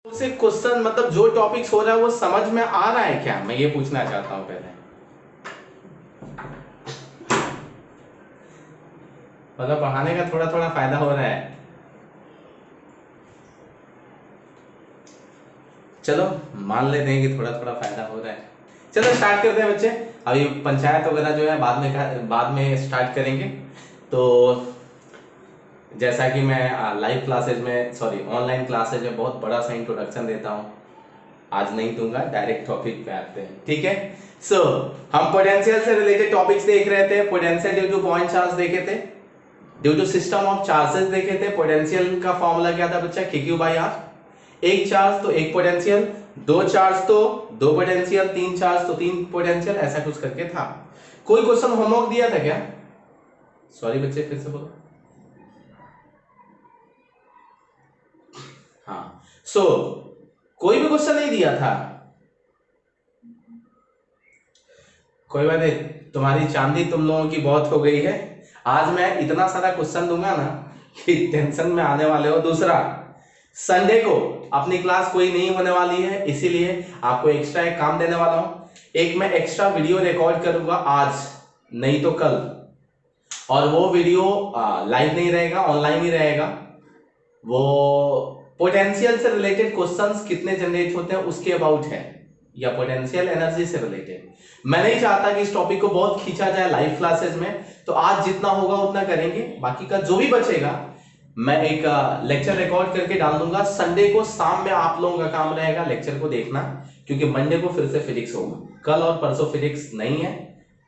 से क्वेश्चन मतलब जो टॉपिक्स हो रहा है वो समझ में आ रहा है क्या, मैं ये पूछना चाहता हूं पहले। मतलब पढ़ाने का थोड़ा थोड़ा फायदा हो रहा है। चलो मान लेते हैं कि थोड़ा थोड़ा फायदा हो रहा है। चलो स्टार्ट करते हैं बच्चे। अभी पंचायत वगैरह जो है बाद में स्टार्ट करेंगे। तो जैसा कि मैं लाइव क्लासेज में सॉरी ऑनलाइन क्लासेज में बहुत बड़ा सा इंट्रोडक्शन देता हूँ, आज नहीं दूंगा, डायरेक्ट टॉपिक पे आते हैं। ठीक है। सो हम पोटेंशियल से रिलेटेड टॉपिक्स देख रहे थे। Potential due to point charge देखे थे, due to system of charges देखे थे। पोटेंशियल का फॉर्मूला क्या था बच्चा? Q by r. एक चार्ज तो एक पोटेंशियल, दो चार्ज तो दो पोटेंशियल, तीन चार्ज तो तीन पोटेंशियल, ऐसा कुछ करके था। कोई क्वेश्चन होमवर्क दिया था क्या? सॉरी बच्चे फिर से बोलो। हाँ सो कोई भी क्वेश्चन नहीं दिया था। कोई बात नहीं, तुम्हारी चांदी तुम लोगों की बहुत हो गई है। आज मैं इतना सारा क्वेश्चन दूंगा ना कि टेंशन में आने वाले हो। दूसरा, संडे को अपनी क्लास कोई नहीं होने वाली है, इसीलिए आपको एक्स्ट्रा एक काम देने वाला हूं। एक मैं एक्स्ट्रा वीडियो रिकॉर्ड करूंगा आज, नहीं तो कल, और वो वीडियो लाइव नहीं रहेगा, ऑनलाइन ही रहेगा। वो पोटेंशियल से रिलेटेड क्वेश्चंस कितने जनरेट होते हैं उसके अबाउट है, या पोटेंशियल एनर्जी से रिलेटेड। मैं नहीं चाहता कि इस टॉपिक को बहुत खींचा जाए लाइव क्लासेस में, तो आज जितना होगा उतना करेंगे, बाकी का जो भी बचेगा मैं एक लेक्चर रिकॉर्ड करके डाल दूंगा। संडे को शाम में आप लोगों का काम रहेगा लेक्चर को देखना, क्योंकि मंडे को फिर से फिजिक्स होगा। कल और परसों फिजिक्स नहीं है,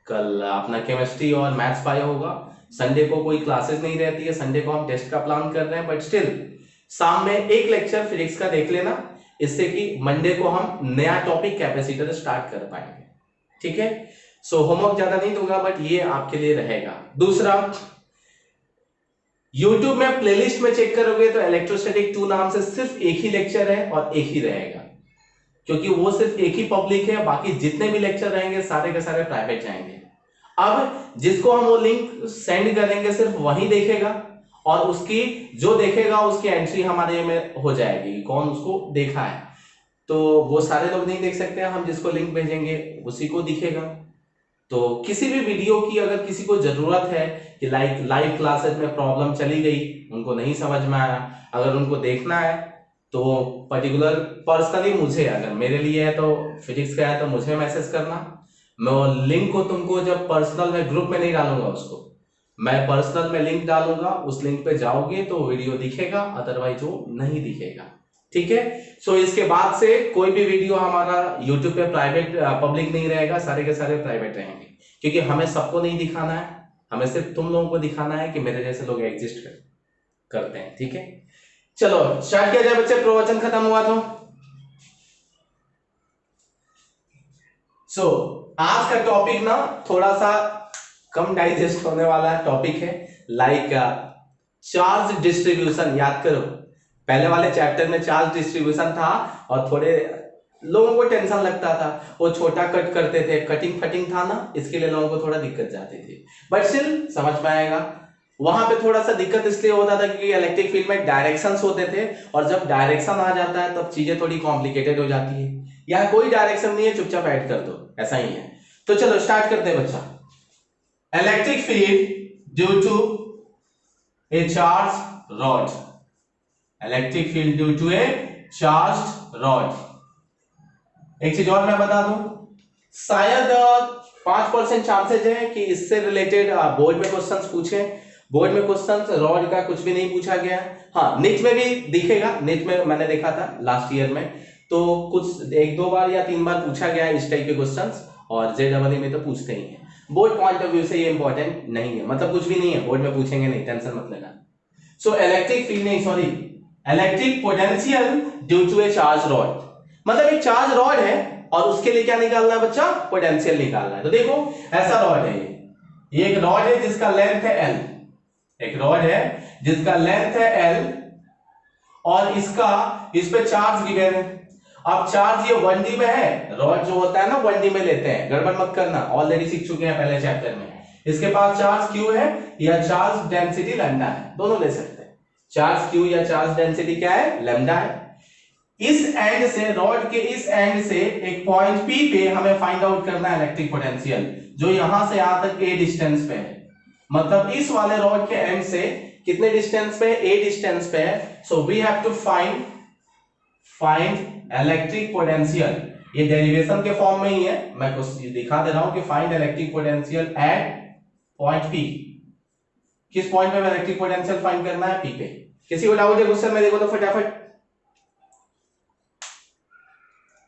कल अपना केमिस्ट्री और मैथ्स बायो होगा। संडे को कोई क्लासेस नहीं रहती है, संडे को हम टेस्ट का प्लान कर रहे हैं, बट स्टिल शाम में एक लेक्चर फिजिक्स का देख लेना, इससे कि मंडे को हम नया टॉपिक कैपेसिटर स्टार्ट कर पाएंगे। ठीक है। सो होमवर्क ज्यादा नहीं दूंगा, बट ये आपके लिए रहेगा। दूसरा, YouTube में प्लेलिस्ट में चेक करोगे तो इलेक्ट्रोस्टैटिक 2 नाम से सिर्फ एक ही लेक्चर है और एक ही रहेगा, क्योंकि वो सिर्फ एक ही पब्लिक है। बाकी जितने भी लेक्चर रहेंगे सारे के सारे प्राइवेट जाएंगे। अब जिसको हम वो लिंक सेंड करेंगे सिर्फ वही देखेगा, और उसकी जो देखेगा उसकी एंट्री हमारे में हो जाएगी, कौन उसको देखा है। तो वो सारे लोग नहीं देख सकते, हम जिसको लिंक भेजेंगे उसी को दिखेगा। तो किसी भी वीडियो की अगर किसी को जरूरत है कि लाइव क्लासेस में प्रॉब्लम चली गई, उनको नहीं समझ में आया, अगर उनको देखना है तो पर्टिकुलर पर्सनली मुझे, अगर मेरे लिए है तो फिजिक्स का है तो मुझे मैसेज करना। मैं वो लिंक को तुमको जब पर्सनल में ग्रुप में नहीं डालूंगा, उसको मैं पर्सनल में लिंक डालूंगा, उस लिंक पे जाओगे तो वीडियो दिखेगा, अदरवाइज वो नहीं दिखेगा। ठीक है। सो इसके बाद से कोई भी वीडियो हमारा YouTube पे प्राइवेट पब्लिक नहीं रहेगा, सारे के सारे प्राइवेट रहेंगे, क्योंकि हमें सबको नहीं दिखाना है, हमें सिर्फ तुम लोगों को दिखाना है कि मेरे जैसे लोग एग्जिस्ट करते हैं। ठीक है। चलो स्टार्ट किया जाए बच्चे, प्रवचन खत्म हुआ तो। सो आज का टॉपिक ना थोड़ा सा कम डाइजेस्ट होने वाला टॉपिक है, लाइक चार्ज डिस्ट्रीब्यूशन। याद करो पहले वाले चैप्टर में चार्ज डिस्ट्रीब्यूशन था, और थोड़े लोगों को टेंशन लगता था, वो छोटा कट करते थे, कटिंग फटिंग था ना, इसके लिए लोगों को थोड़ा दिक्कत जाती थी, बट स्टिल समझ में आएगा। वहां पे थोड़ा सा दिक्कत इसलिए होता था क्योंकि इलेक्ट्रिक फील्ड में डायरेक्शंस होते थे, और जब डायरेक्शन आ जाता है तब चीजें थोड़ी कॉम्प्लिकेटेड हो जाती है। यहाँ कोई डायरेक्शन नहीं है, चुपचाप ऐड कर दो, ऐसा ही है। तो चलो स्टार्ट करते हैं बच्चा। Electric field due to a charge rod, electric field due to a charge rod. एक चीज और मैं बता दूं, शायद 5% चांसेज है कि इससे रिलेटेड बोर्ड में क्वेश्चंस पूछे। बोर्ड में क्वेश्चंस रॉड का कुछ भी नहीं पूछा गया। हाँ नीट में भी दिखेगा, नीट में मैंने देखा था लास्ट ईयर में, तो कुछ 1-2 बार या 3 बार पूछा गया है इस टाइप के क्वेश्चंस, और JEE में तो पूछते ही हैं। बोर्ड पॉइंट ऑफ व्यू से ये इंपॉर्टेंट नहीं है, मतलब कुछ भी नहीं है, बोर्ड में पूछेंगे नहीं, टेंशन मत लेना। सो इलेक्ट्रिक फील्ड नहीं, sorry, electric potential due to a charge rod, मतलब एक चार्ज रॉड है और उसके लिए क्या निकालना है बच्चा? पोटेंशियल निकालना है। तो देखो ऐसा रॉड है, ये एक रॉड है जिसका लेंथ है L, एक रॉड है जिसका लेंथ है L, और इस पे चार्ज गिवन है। अब चार्ज ये 1D में है, रॉड जो होता है ना 1D में लेते हैं, गड़बड़ मत करना, ऑलरेडी सीख चुके हैं पहले चैप्टर में। इसके पास चार्ज Q है या चार्ज डेंसिटी लैम्डा है, दोनों ले सकते हैं। चार्ज Q या चार्ज डेंसिटी क्या है? लैम्डा है। इस एंड से, रॉड के इस एंड से एक पॉइंट P पे हमें फाइंड आउट करना है इलेक्ट्रिक पोटेंशियल, जो यहां से यहां तक A डिस्टेंस पे है। मतलब इस वाले रॉड के एंड से कितने डिस्टेंस पे, A डिस्टेंस पे है। So we have to find electric potential. ये डेरिवेशन के फॉर्म में ही है, मैं कुछ दिखा दे रहा हूं कि find electric potential eight point P। किस पॉइंट पे इलेक्ट्रिक पोटेंशियल फाइंड करना है, P पे। किसी को डाउट है क्वेश्चन में, देखो तो फटाफट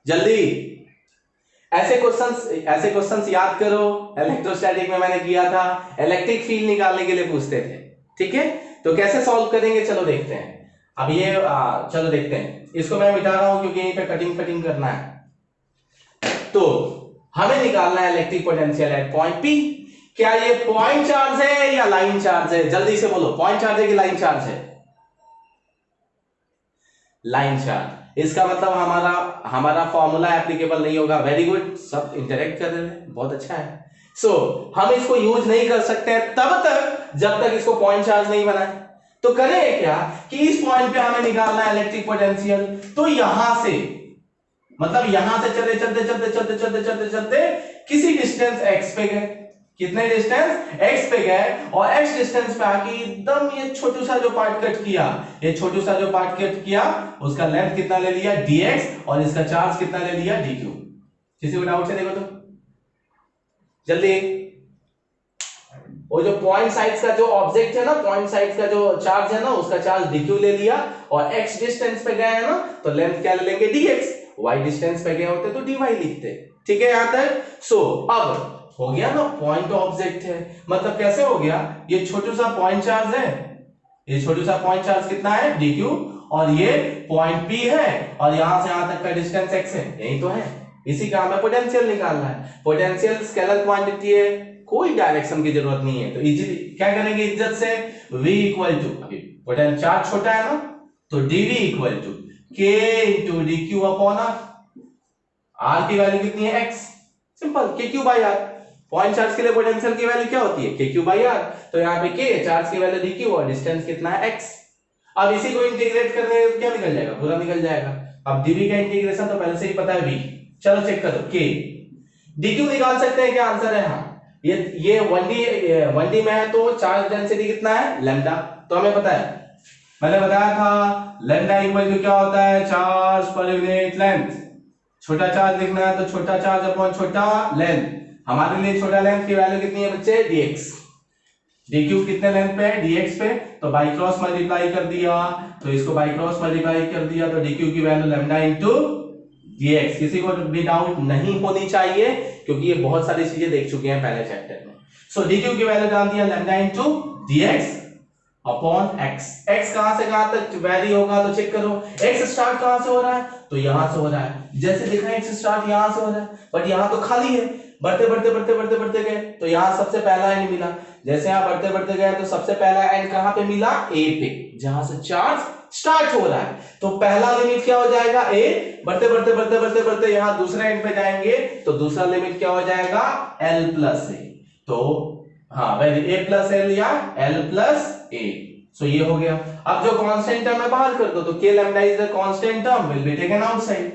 जल्दी। ऐसे क्वेश्चंस याद करो, इलेक्ट्रोस्टैटिक में मैंने किया था, इलेक्ट्रिक फील्ड निकालने के लिए पूछते थे। ठीक है, तो कैसे सॉल्व करेंगे चलो देखते हैं। अब ये चलो देखते हैं, इसको मैं मिटा रहा हूं क्योंकि यहीं पे कटिंग करना है। तो हमें निकालना है electric potential eight point P। क्या ये पॉइंट चार्ज है या लाइन चार्ज है, जल्दी से बोलो, पॉइंट चार्ज है कि लाइन चार्ज है? Line charge. इसका मतलब हमारा फॉर्मूला एप्लीकेबल नहीं होगा। वेरी गुड, सब इंटरेक्ट कर रहे हैं, बहुत अच्छा है। हम इसको यूज नहीं कर सकते हैं तब तक जब तक इसको पॉइंट चार्ज नहीं बनाए। तो करें क्या कि इस पॉइंट पे हमें निकालना है इलेक्ट्रिक पोटेंशियल। तो यहां से, मतलब यहां से चलते किसी डिस्टेंस x पे गए। कितने डिस्टेंस, x पे गए, और x डिस्टेंस पे आके एकदम ये छोटू सा जो पार्ट कट किया, उसका लेंथ कितना ले लिया, dx, और इसका चार्ज कितना ले लिया, dq। किसी को डाउट है देखो तो जल्दी। वो जो पॉइंट साइड्स का जो ऑब्जेक्ट है ना, पॉइंट साइड्स का जो चार्ज है ना, उसका चार्ज dq ले लिया, और x डिस्टेंस पे गए हैं ना, तो लेंथ क्या ले लेंगे, dx। y डिस्टेंस पे गए होते तो dy लिखते। ठीक है यहां तक। अब हो गया ना, पॉइंट ऑब्जेक्ट है, मतलब कैसे हो गया, ये छोटू सा पॉइंट चार्ज है, ये छोटू सा पॉइंट चार्ज कितना है, dq, और ये पॉइंट P है, और यहां से यहां तक का डिस्टेंस x है, यही तो है। इसी का हमें पोटेंशियल निकालना है। पोटेंशियल स्केलर क्वांटिटी है, कोई डायरेक्शन की जरूरत नहीं है, तो इजीली क्या करेंगे, इज्जत से v इक्वल टू, अभी पोटेंशियल चार्ज छोटा है ना, तो dv equal to k into dq upon r की वैल्यू कितनी है, x, simple, kq by r। Point charge के लिए पोटेंशियल की वैल्यू क्या होती है, kq बाई r। तो यहाँ पे k चार्ज की वैल्यू dq, और डिस्टेंस कितना है, x। अब इसी को इंटीग्रेट करने में क्या निकल जाएगा, पूरा निकल जाएगा। अब dv का इंटीग्रेशन तो पहले से ही पता है, v। चलो चेक करो, k dq निकाल सकते हैं क्या, आंसर है हाँ। ये 1D में है, तो चार्ज डेंसिटी कितना है, लैम्डा। तो हमें पता है, मैंने बताया था लैम्डा इक्वल टू क्या होता है, चार्ज पर यूनिट लेंथ। छोटा चार्ज लिखना है तो छोटा चार्ज अपॉन छोटा लेंथ। हमारे लिए छोटा लेंथ की वैल्यू कितनी है बच्चे, dx। dq कितने लेंथ पे है, dx पे, तो बाई क्रॉस मल्टीप्लाई कर दिया, तो इसको बाई क्रॉस मल्टीप्लाई कर दिया, तो dq की वैल्यू लैम्डा इनटू dx। किसी को भी डाउट नहीं होनी चाहिए, क्योंकि ये बहुत सारी चीजें देख चुके हैं पहले चैप्टर में। dq की वैल्यू डाल दिया lambda into dx upon x। x कहां से कहां तक वैरी होगा, तो चेक करो, x स्टार्ट कहां से हो रहा है, तो यहां से हो रहा है। जैसे देखा x स्टार्ट यहां से हो रहा है, बट यहां तो खाली है। बढ़ते गए तो यहां सबसे पहला एंड मिला। जैसे यहां बढ़ते गए तो सबसे पहला एंड कहां पे मिला, a पे, जहां से चार्ज स्टार्ट हो रहा है। तो पहला लिमिट क्या हो जाएगा, a। बढ़ते यहां दूसरे एंड पे जाएंगे, तो दूसरा लिमिट क्या हो जाएगा, l प्लस a। तो हाँ वैल्यू a प्लस l या l प्लस a। सो ये हो गया। अब जो कांस्टेंट टर्म है बाहर कर दो, तो k lambda is the constant term, will be taken outside.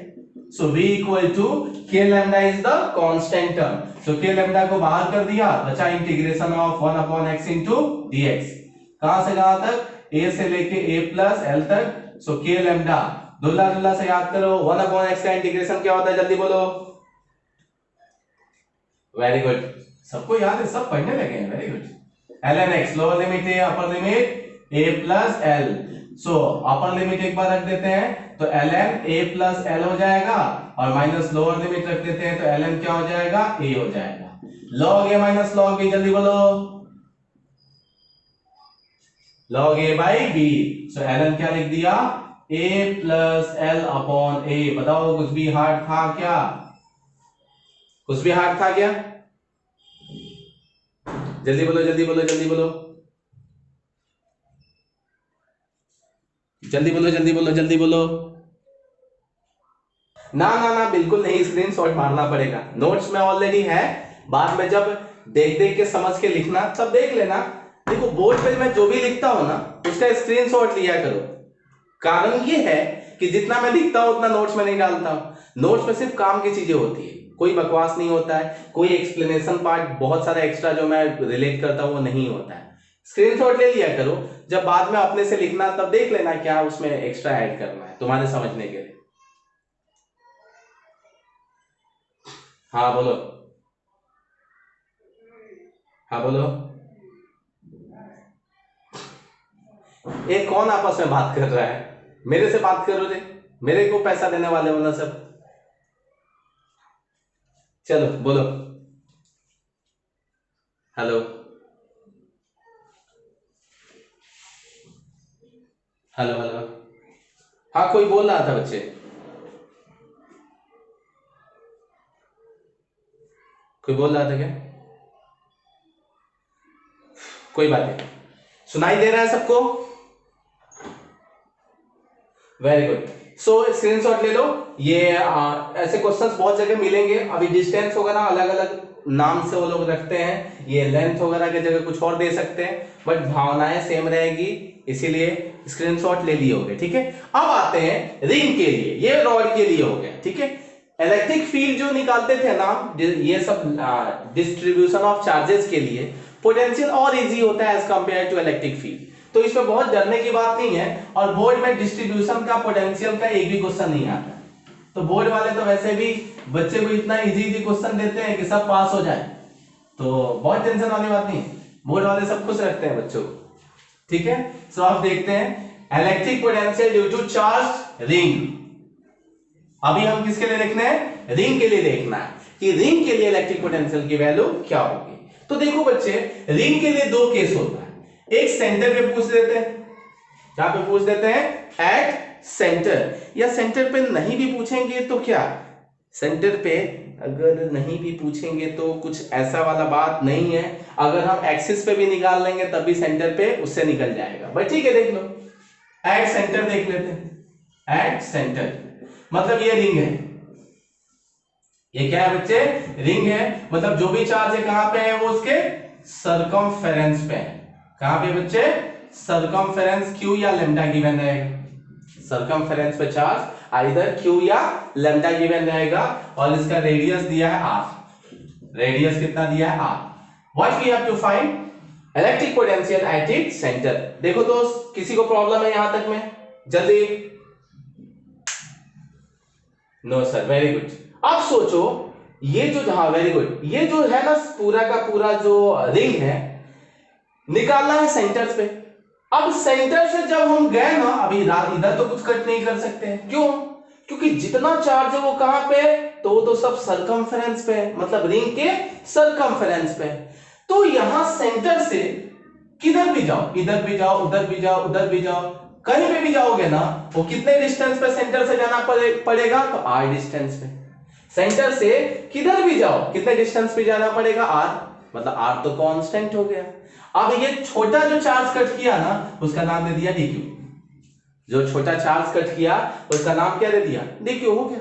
So v equal to k lambda is the constant term. So k lambda को बाहर कर दिया, बचा integration of 1 upon x into dx। कहां से कहां तक, a से लेके a plus l तक। So k lambda दुल्ला से याद करो, 1 upon x का इंटीग्रेशन क्या होता है, जल्दी बोलो। वेरी गुड, सबको याद है, सब पढ़ने लगे हैं, very good. ln x lower limit है, upper limit a plus l। So upper limit एक बार रख देते हैं, तो ln a प्लस l हो जाएगा, और माइनस लोअर लिमिट रख देते हैं, तो ln क्या हो जाएगा, a हो जाएगा। log a minus log b, जल्दी बोलो, log a by b। So ln क्या लिख दिया, a plus l upon a। बताओ कुछ भी हार्ड था क्या, कुछ भी हार्ड था क्या, जल्दी बोलो जल्दी बोलो जल्दी बोलो जल्दी बोलो जल्दी बोलो जल्दी बोलो। ना ना ना बिल्कुल नहीं, स्क्रीनशॉट मारना पड़ेगा, नोट्स में ऑलरेडी है, बाद में जब देख देख के समझ के लिखना तब देख लेना। देखो बोर्ड पे मैं जो भी लिखता हूं ना, उसका स्क्रीनशॉट लिया करो। कारण ये है कि जितना मैं लिखता हूं उतना नोट्स में नहीं डालता हूं। नोट्स में सिर्फ काम की चीजें होती है, कोई बकवास नहीं होता है, कोई एक्सप्लेनेशन पार्ट बहुत सारा एक्स्ट्रा जो मैं रिलेट करता हूं वो नहीं होता है। स्क्रीनशॉट ले लिया करो, जब बाद में अपने से लिखना तब देख लेना क्या उसमें एक्स्ट्रा ऐड करना है तुम्हारे समझने के लिए। हाँ बोलो, हाँ बोलो। ये कौन आपस में बात कर रहा है? मेरे से बात करो रे, मेरे को पैसा देने वाले हो ना सब। चलो बोलो। Hello hello hello. हाँ कोई बोल रहा था बच्चे, कोई बोल रहा था क्या? कोई बात नहीं, सुनाई दे रहा है सबको? Very good. सो स्क्रीनशॉट ले लो। ये ऐसे क्वेश्चंस बहुत जगह मिलेंगे। अभी डिस्टेंस वगैरह अलग अलग नाम से वो लोग रखते हैं, ये लेंथ वगैरह की जगह कुछ और दे सकते हैं, बट भावनाएं सेम रहेगी, इसीलिए स्क्रीनशॉट ले लिए होंगे। ठीक है, अब आते हैं रिंग के लिए, ये रॉड के लिए हो गया। ठीक है, इलेक्ट्रिक फील्ड जो निकालते थे नाम, ये सब डिस्ट्रीब्यूशन ऑफ चार्जेस के लिए पोटेंशियल और इजी होता है as compare to electric field, तो इसमें बहुत डरने की बात नहीं है। और बोर्ड में डिस्ट्रीब्यूशन का पोटेंशियल का एक भी क्वेश्चन नहीं आता, तो बोर्ड वाले तो वैसे भी बच्चे को इतना इजी इजी क्वेश्चन देते हैं कि सब पास हो जाए, तो बहुत टेंशन वाली बात नहीं, बोर्ड वाले सब खुश रखते हैं बच्चों को। ठीक है, सो आप देखते हैं electric potential due to charge ring. अभी हम किसके लिए देखना है? रिंग के लिए देखना है कि रिंग के लिए इलेक्ट्रिक पोटेंशियल की वैल्यू क्या होगी। तो देखो बच्चे, रिंग के लिए दो केस होता है, एक सेंटर पे पूछ देते हैं, क्या पे पूछ देते हैं? एट सेंटर, या सेंटर पे नहीं भी पूछेंगे तो क्या, सेंटर पे अगर नहीं भी पूछेंगे तो कुछ ऐसा वाला बात नहीं है, अगर हम एक्सिस पे भी निकाल लेंगे तब भी सेंटर पे उससे निकल जाएगा। बट ठीक है, देख लो, एट सेंटर देख लेते हैं। एट सेंटर मतलब ये रिंग है, ये क्या है बच्चे? रिंग है, मतलब जो भी चार्ज है कहां पे है? वो उसके सरकमफेरेंस पे है। कहां पे बच्चे? सरकमफेरेंस, क्यू या लेमडा गिवन रहेगा। सरकमफेरेंस पे चार्ज आइदर क्यू या लेमडा गिवन रहेगा, और इसका रेडियस दिया है आर। रेडियस कितना दिया है? R. What we have to find? Electric potential at its centre. देखो दोस्त, किसी को प्रॉब्लम है यहां तक में? जल्दी। No sir, very good. अब सोचो, ये जो, हाँ वेरी गुड, ये जो है ना पूरा का पूरा जो रिंग है, निकालना है सेंटर पे। अब सेंटर से जब हम गए ना, अभी इधर तो कुछ कट नहीं कर सकते हैं, क्यों? क्योंकि जितना चार्ज है वो कहां पे? तो वो तो सब सरकमफेरेंस पे है, मतलब रिंग के सरकमफेरेंस पे। तो यहां सेंटर से किधर भी जाओ, इधर भी जाओ, उधर भी जाओ, उधर भी जाओ, कहीं पे भी जाओगे ना, वो कितने डिस्टेंस पे सेंटर से जाना पड़ेगा? तो आर डिस्टेंस पे। सेंटर से किधर भी जाओ, कितने डिस्टेंस पे जाना पड़ेगा? आर, मतलब आर तो कांस्टेंट हो गया। अब ये छोटा जो चार्ज कट किया ना, उसका नाम दे दिया dq। जो छोटा चार्ज कट किया उसका नाम क्या दे दिया? dq हो गया।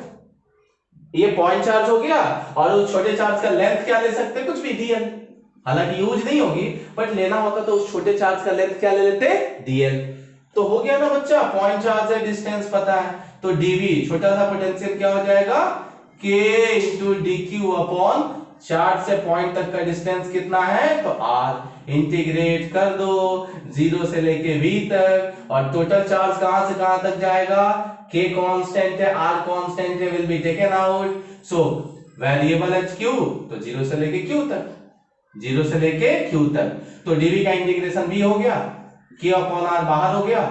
ये पॉइंट चार्ज हो गया, और उस छोटे चार्ज का लेंथ क्या ले सकते? कुछ भी, dl। हालांकि यूज नहीं होगी, बट लेना होता तो उस छोटे चार्ज का लेंथ क्या ले लेते? dl। तो हो गया ना बच्चा, पॉइंट चार्ज है, डिस्टेंस पता है, तो dv छोटा सा पोटेंशियल क्या हो जाएगा? k into dq upon charge से पॉइंट तक का डिस्टेंस कितना है? तो r। इंटीग्रेट कर दो 0 से लेके v तक, और टोटल चार्ज कहां से कहां तक जाएगा? k कांस्टेंट है, r कांस्टेंट है, will be taken out. So variable है q, तो 0 से लेके q तक, 0 से लेके q तक। तो dv का इंटीग्रेशन v हो गया, k अपॉन r बाहर हो गया,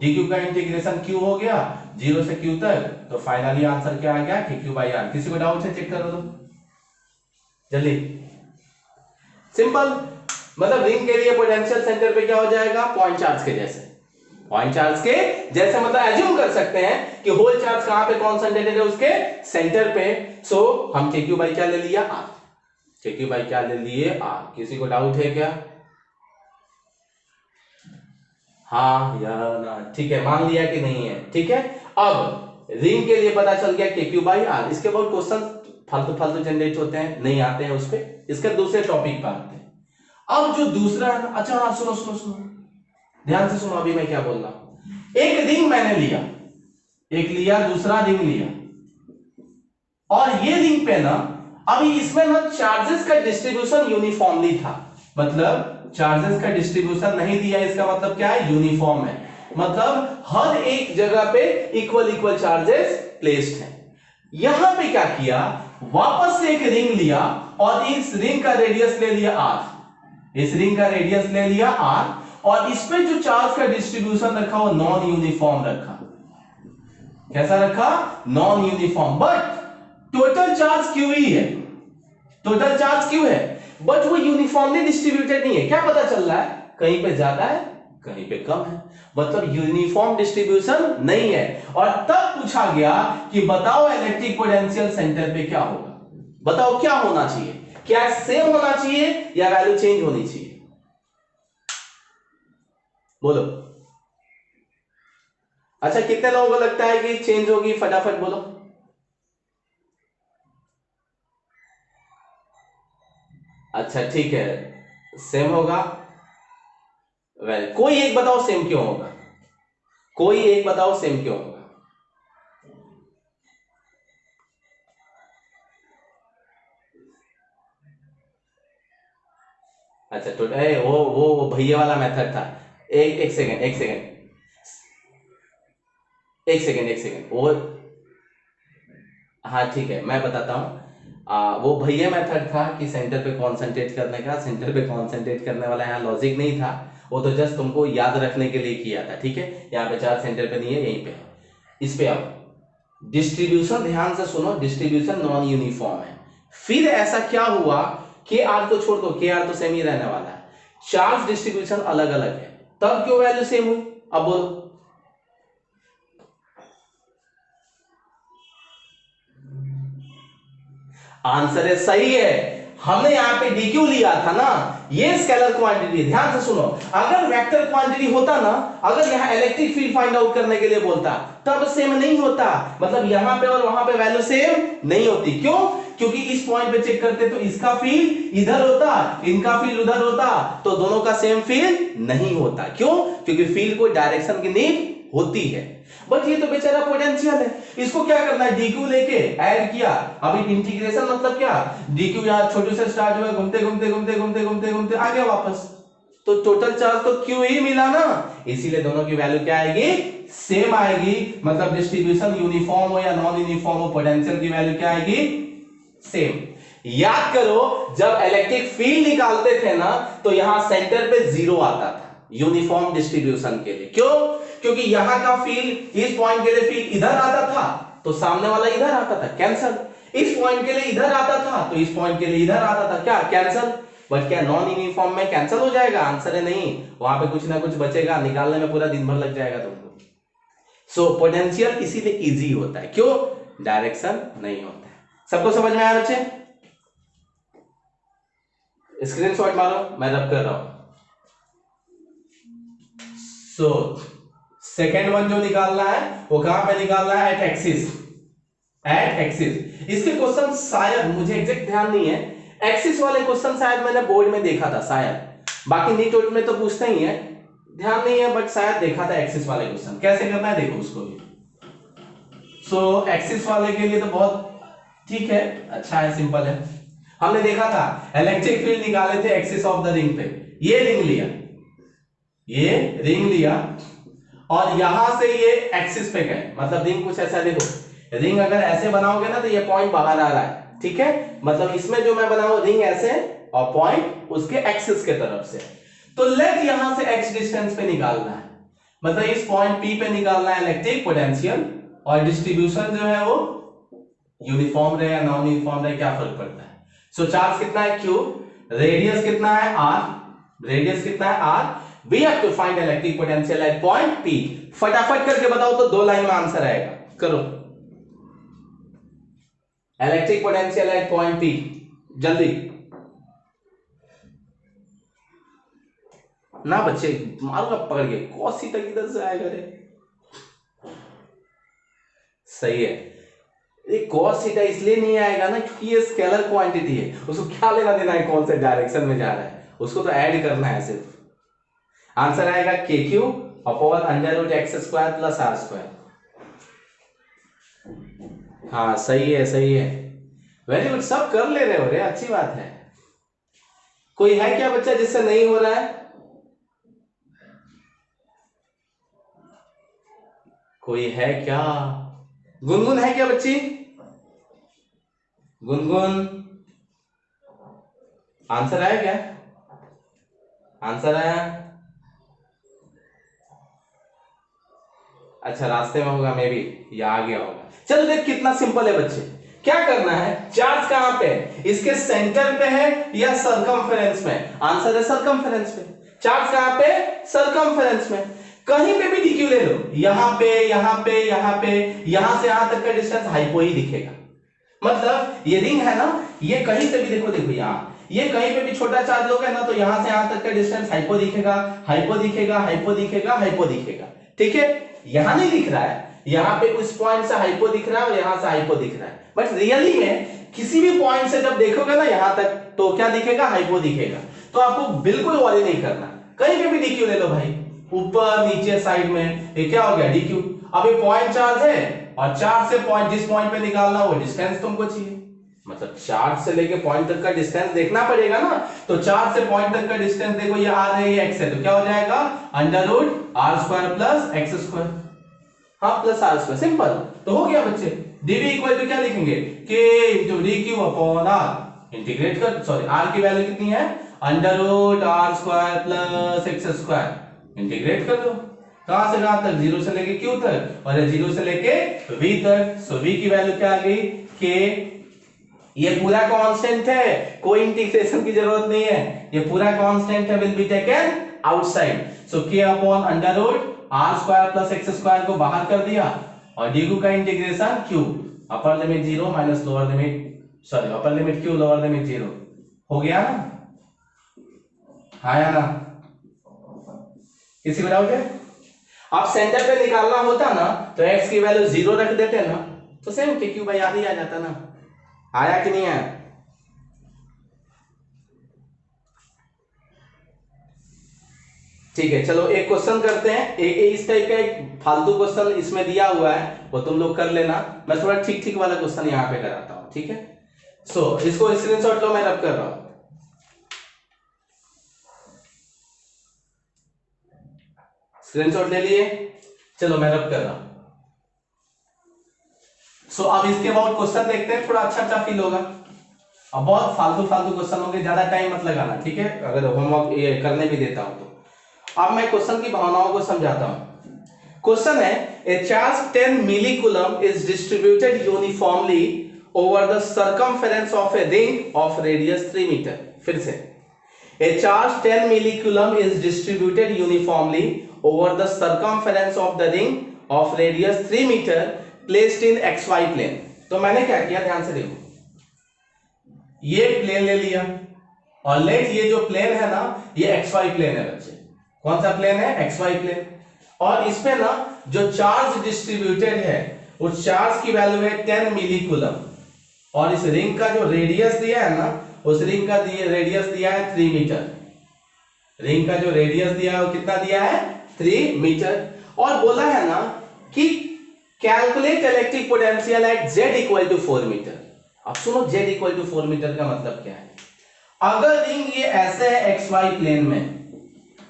dq का इंटीग्रेशन q हो गया 0 से q तक। तो फाइनली आंसर क्या आ गया? kq by r। किसी को डाउट है? चेक करो तो जल्दी। सिंपल, मतलब रिंग के लिए पोटेंशियल सेंटर पे क्या हो जाएगा? पॉइंट चार्ज के जैसे। पॉइंट चार्ज के जैसे मतलब एज्यूम कर सकते हैं कि होल चार्ज कहां पे कॉन्सेंट्रेटेड है? उसके सेंटर पे। सो हम kq बाई क्या ले लिया? r। kq बाई क्या ले लिए? r। किसी को डाउट है क्या? हाँ या ना? ठीक है, मान लिया कि नहीं है? ठीक है, अब रिंग के लिए पता चल गया kq बाई r। इसके बाद क्वेश्चन फालतू फालतू जनरेट होते हैं, नहीं आते हैं उस पे। इसके दूसरे टॉपिक पे आते हैं। अब जो दूसरा है, अच्छा हाँ, सुनो सुनो सुनो, ध्यान से सुनो, अभी मैं क्या बोल रहा हूं। एक रिंग मैंने लिया, एक लिया, दूसरा रिंग लिया, और ये रिंग पे ना अभी इसमें ना चार्जेस का डिस्ट्रीब्यूशन यूनिफॉर्मली था, मतलब चार्जेस का डिस्ट्रीब्यूशन नहीं दिया, इसका मतलब क्या है, यूनिफॉर्म है, मतलब हर एक जगह पे इक्वल इक्वल चार्जेस प्लेस्ड हैं। यहां पे क्या किया, वापस से एक रिंग लिया और इस रिंग का रेडियस ले लिया r, इस रिंग का रेडियस ले लिया r, और इस पे जो चार्ज का डिस्ट्रीब्यूशन रखा वो नॉन यूनिफॉर्म रखा। कैसा रखा, non uniform, but total charge Q ही है, टोटल चार्ज क्यू है, बट वो यूनिफॉर्मली डिस्ट्रीब्यूटेड नहीं है। क्या पता चल रहा है, कहीं पे ज्यादा है कहीं पे कम है, मतलब यूनिफॉर्म डिस्ट्रीब्यूशन नहीं है। और तब पूछा गया कि बताओ इलेक्ट्रिक पोटेंशियल सेंटर पे क्या होगा, बताओ क्या होना चाहिए, क्या सेम होना चाहिए या वैल्यू चेंज होनी चाहिए, बोलो। अच्छा, कितने लोगों को लगता है कि चेंज होगी, फटाफट बोलो। अच्छा ठीक है, सेम होगा, वेल कोई एक बताओ सेम क्यों होगा, कोई एक बताओ सेम क्यों होगा। अच्छा तो वो भैया वाला मेथड था। एक सेकंड, एक सेकंड, एक सेकंड, एक सेकंड, वो हाँ ठीक है, मैं बताता हूँ। वो भैया मेथड था कि सेंटर पे कॉन्सेंट्रेट करने का, सेंटर पे कॉन्सेंट्रेट करने वाला यहाँ लॉजिक नहीं था, वो तो जस्ट तुमको याद रखने के लिए किया था, ठीक है। यहाँ पे चार्ज सेंटर पे नहीं है, यहीं पे है। इस पे आओ, डिस्ट्रीब्यूशन ध्यान से सुनो, डिस्ट्रीब्यूशन नॉन यूनिफॉर्म है। फिर ऐसा क्या हुआ कि आर को छोड़ दो, के आर तो सेम ही रहने वाला है, चार्ज डिस्ट्रीब्यूशन अलग अलग है, तब क्यों वैल्यू सेम हुई, अब बोलो। आंसर है सही है, हमने यहां पे dq लिया था ना, ये स्केलर क्वांटिटी, ध्यान से सुनो, अगर वेक्टर क्वांटिटी होता ना, अगर यहां इलेक्ट्रिक फील्ड फाइंड आउट करने के लिए बोलता तब सेम नहीं होता, मतलब यहां पे और वहां पे वैल्यू सेम नहीं होती। क्यों, क्योंकि इस पॉइंट पे चेक करते तो इसका फील्ड इधर होता, इनका फील्ड उधर होता, तो दोनों का सेम फील्ड नहीं होता। क्यों, क्योंकि फील्ड को डायरेक्शन की नीड होती है। बट ये तो बेचारा पोटेंशियल है, इसको क्या करना है, dq लेके ऐड किया, अभी इंटीग्रेशन मतलब क्या, dq यहां छोटे से स्टार्ट हुआ, घूमते घूमते घूमते घूमते घूमते घूमते आ गया वापस, तो टोटल चार्ज तो q ही मिला ना, इसीलिए दोनों की वैल्यू क्या आएगी, सेम आएगी, मतलब डिस्ट्रीब्यूशन यूनिफॉर्म हो या नॉन यूनिफॉर्म हो, पोटेंशियल की वैल्यू क्या आएगी, सेम। याद करो, जब इलेक्ट्रिक फील्ड निकालते थे ना, तो यहां सेंटर पे जीरो आता था यूनिफॉर्म डिस्ट्रीब्यूशन के लिए। क्यों, क्योंकि यहां का फील्ड, इस पॉइंट के लिए फील्ड इधर आता था तो सामने वाला इधर आता था, कैंसल। इस पॉइंट के लिए इधर आता था तो इस पॉइंट के लिए इधर आता था, क्या, कैंसल। बट क्या नॉन यूनिफॉर्म में कैंसल हो जाएगा, आंसर है नहीं, वहां पे कुछ ना कुछ बचेगा, निकालने में पूरा दिन भर लग जाएगा तुमको। सो पोटेंशियल इसीलिए इजी होता है, क्यों, डायरेक्शन नहीं होता है। सबको समझ में आया बच्चे, स्क्रीनशॉट मारो, मैं रब कर रहा हूं। सो सेकेंड वन जो निकालना है वो कहां पे निकालना है, एट एक्सिस, एट एक्सिस। इसके क्वेश्चन शायद, मुझे एग्जैक्ट ध्यान नहीं है, एक्सिस वाले क्वेश्चन शायद मैंने बोर्ड में देखा था शायद, बाकी नीट वोट में तो पूछते ही है, ध्यान नहीं है, बट शायद देखा था एक्सिस वाले क्वेश्चन। कैसे करना है देखो उसको भी। सो एक्सिस वाले के लिए तो बहुत ठीक है, अच्छा है, सिंपल है। हमने देखा था इलेक्ट्रिक फील्ड निकाले थे एक्सिस ऑफ द रिंग पे, ये रिंग लिया, ये रिंग लिया, और यहां से ये एक्सिस पे गए, मतलब रिंग कुछ ऐसा देखो, रिंग अगर ऐसे बनाओगे ना तो ये पॉइंट बाहर आ रहा है, ठीक है, मतलब इसमें जो मैं बनाऊं रिंग ऐसे और पॉइंट उसके एक्सिस के तरफ से, तो लेट यहां से x डिस्टेंस पे निकालना है, मतलब इस पॉइंट P पे निकालना है इलेक्ट्रिक पोटेंशियल, और डिस्ट्रीब्यूशन जो है वो यूनिफॉर्म रहे या नॉन यूनिफॉर्म रहे, क्या फर्क पड़ता है। सो चार्ज कितना है Q, रेडियस कितना है R, रेडियस कितना है R, we have to find electric potential at point P। फटाफट करके बताओ तो 2 लाइन में आंसर आएगा, करो। Electric potential eight point P, जल्दी ना बच्चे, मारूंगा पकड़ के, cos थीटा किधर से आएगा रे, सही है, ये cos थीटा इसलिए नहीं आएगा ना क्योंकि ये स्केलर क्वांटिटी है, उसको क्या लेना देना है कौन से डायरेक्शन में जा रहा है, उसको तो ऐड करना है सिर्फ। आंसर आएगा KQ upon under root x square plus r square. हाँ सही है सही है, वेरी गुड, सब कर ले रहे हो रे, अच्छी बात है। कोई है क्या बच्चा जिससे नहीं हो रहा है? कोई है क्या? गुनगुन है क्या बच्ची? गुनगुन, आंसर आया क्या? आंसर आया? अच्छा रास्ते में होगा मे बी, या आ गया होगा। चलो देख कितना सिंपल है बच्चे, क्या करना है, चार्ज कहां पे है, इसके सेंटर पे है या सरकमफेरेंस में? आंसर है सरकमफेरेंस पे। चार्ज कहां पे? सरकमफेरेंस में। कहीं पे भी डीक्यू ले लो, यहां पे यहां पे यहां पे, यहां से यहां तक का डिस्टेंस हाइपो ही दिखेगा। मतलब ये रिंग है ना, ये कहीं से भी देखो, देखो यहाँ ये कहीं पे भी छोटा चार्ज लोगे ना तो यहां से यहां तक का डिस्टेंस हाइपो दिखेगा, हाइपो दिखेगा, हाइपो दिखेगा, हाइपो दिखेगा। ठीक है, यहां नहीं दिख रहा है, यहां पे उस पॉइंट से हाइपो दिख रहा है और यहां से हाइपो दिख रहा है, बट रियली में किसी भी पॉइंट से जब देखोगे ना यहां तक तो क्या दिखेगा? हाइपो दिखेगा। तो आपको बिल्कुल वॉरी नहीं करना, कहीं पे भी डीक्यू ले लो भाई, ऊपर नीचे साइड में, ये क्या हो गया? डीक्यू। अब ये पॉइंट चार्ज है और चार्ज से पॉइंट, जिस पॉइंट पे निकालना वो डिस्टेंस तुमको चाहिए, मतलब चार्ज से लेके पॉइंट तक का डिस्टेंस देखना पड़ेगा ना। तो चार्ज से पॉइंट तक का डिस्टेंस देखो, ये आर है ये एक्स है, तो क्या हो जाएगा? Under root r square plus x square, हाँ प्लस आर स्क्वायर, सिंपल। तो हो गया बच्चे, डीवी इक्वल टू क्या लिखेंगे? K into d q upon r, integrate कर, सॉरी आर की वैल्यू कितनी है? Under root r square plus x square, integrate कर दो, कहां से कहां तक? जीरो से लेके क्यू तक, और जीरो से लेके वी तक। सो वी की वैल्यू क्या आ गई? के। ये पूरा कांस्टेंट है, कोई इंटीग्रेशन की जरूरत नहीं है, ये पूरा कांस्टेंट है, will be taken outside. So k upon under root r square plus x square को बाहर कर दिया, और डी का integration q, upper limit zero minus lower limit, sorry upper limit q lower limit zero, हो गया ना? हाँ या ना? किसी को डाउट है? आप सेंटर पे निकालना होता ना तो x की वैल्यू जीरो रख देते ना, तो सेम के क्यू बाई आर ही आ जाता ना। आया कि नहीं आया? ठीक है, चलो एक क्वेश्चन करते हैं, इस टाइप का एक फालतू क्वेश्चन इसमें दिया हुआ है, वो तुम लोग कर लेना, मैं थोड़ा ठीक ठीक वाला क्वेश्चन यहाँ पे कराता हूँ, ठीक है? सो इसको स्क्रीनशॉट लो, मैं रब कर रहा हूं, स्क्रीनशॉट ले लिए, चलो मैं रब कर रहा हूं। सो अब इसके बाद क्वेश्चन देखते हैं, थोड़ा अच्छा अच्छा फील होगा। अब बहुत फालतू फालतू क्वेश्चन होंगे, ज्यादा टाइम मत लगाना, ठीक है? अगर होमवर्क ये करने भी देता हूं तो। अब मैं क्वेश्चन की भावनाओं को समझाता हूं। क्वेश्चन है, a charge 10 millicoulomb is distributed uniformly over the circumference of a ring of radius 3 metre. फिर से, a charge 10 millicoulomb is distributed uniformly over the circumference of the ring of radius 3 meter placed in xy plane। तो मैंने क्या किया, ध्यान से देखो, ये प्लेन ले लिया और लेट ये जो प्लेन है ना ये xy प्लेन है बच्चे। कौन सा प्लेन है? xy plane. और इसमें ना जो चार्ज डिस्ट्रीब्यूटेड है उस चार्ज की वैल्यू है 10 मिलीकूलम, और इस रिंग का जो रेडियस दिया है ना उस रिंग का रेडियस दिया है 3 मीटर। रिंग का जो रेडियस दिया है वो कितना दिया है? 3 मीटर। और बोला है ना कि calculate electric potential at z equal to 4 metre. अब सुनो, z इक्वल टू 4 मीटर का मतलब क्या है? अगर रिंग ये ऐसे है xy प्लेन में,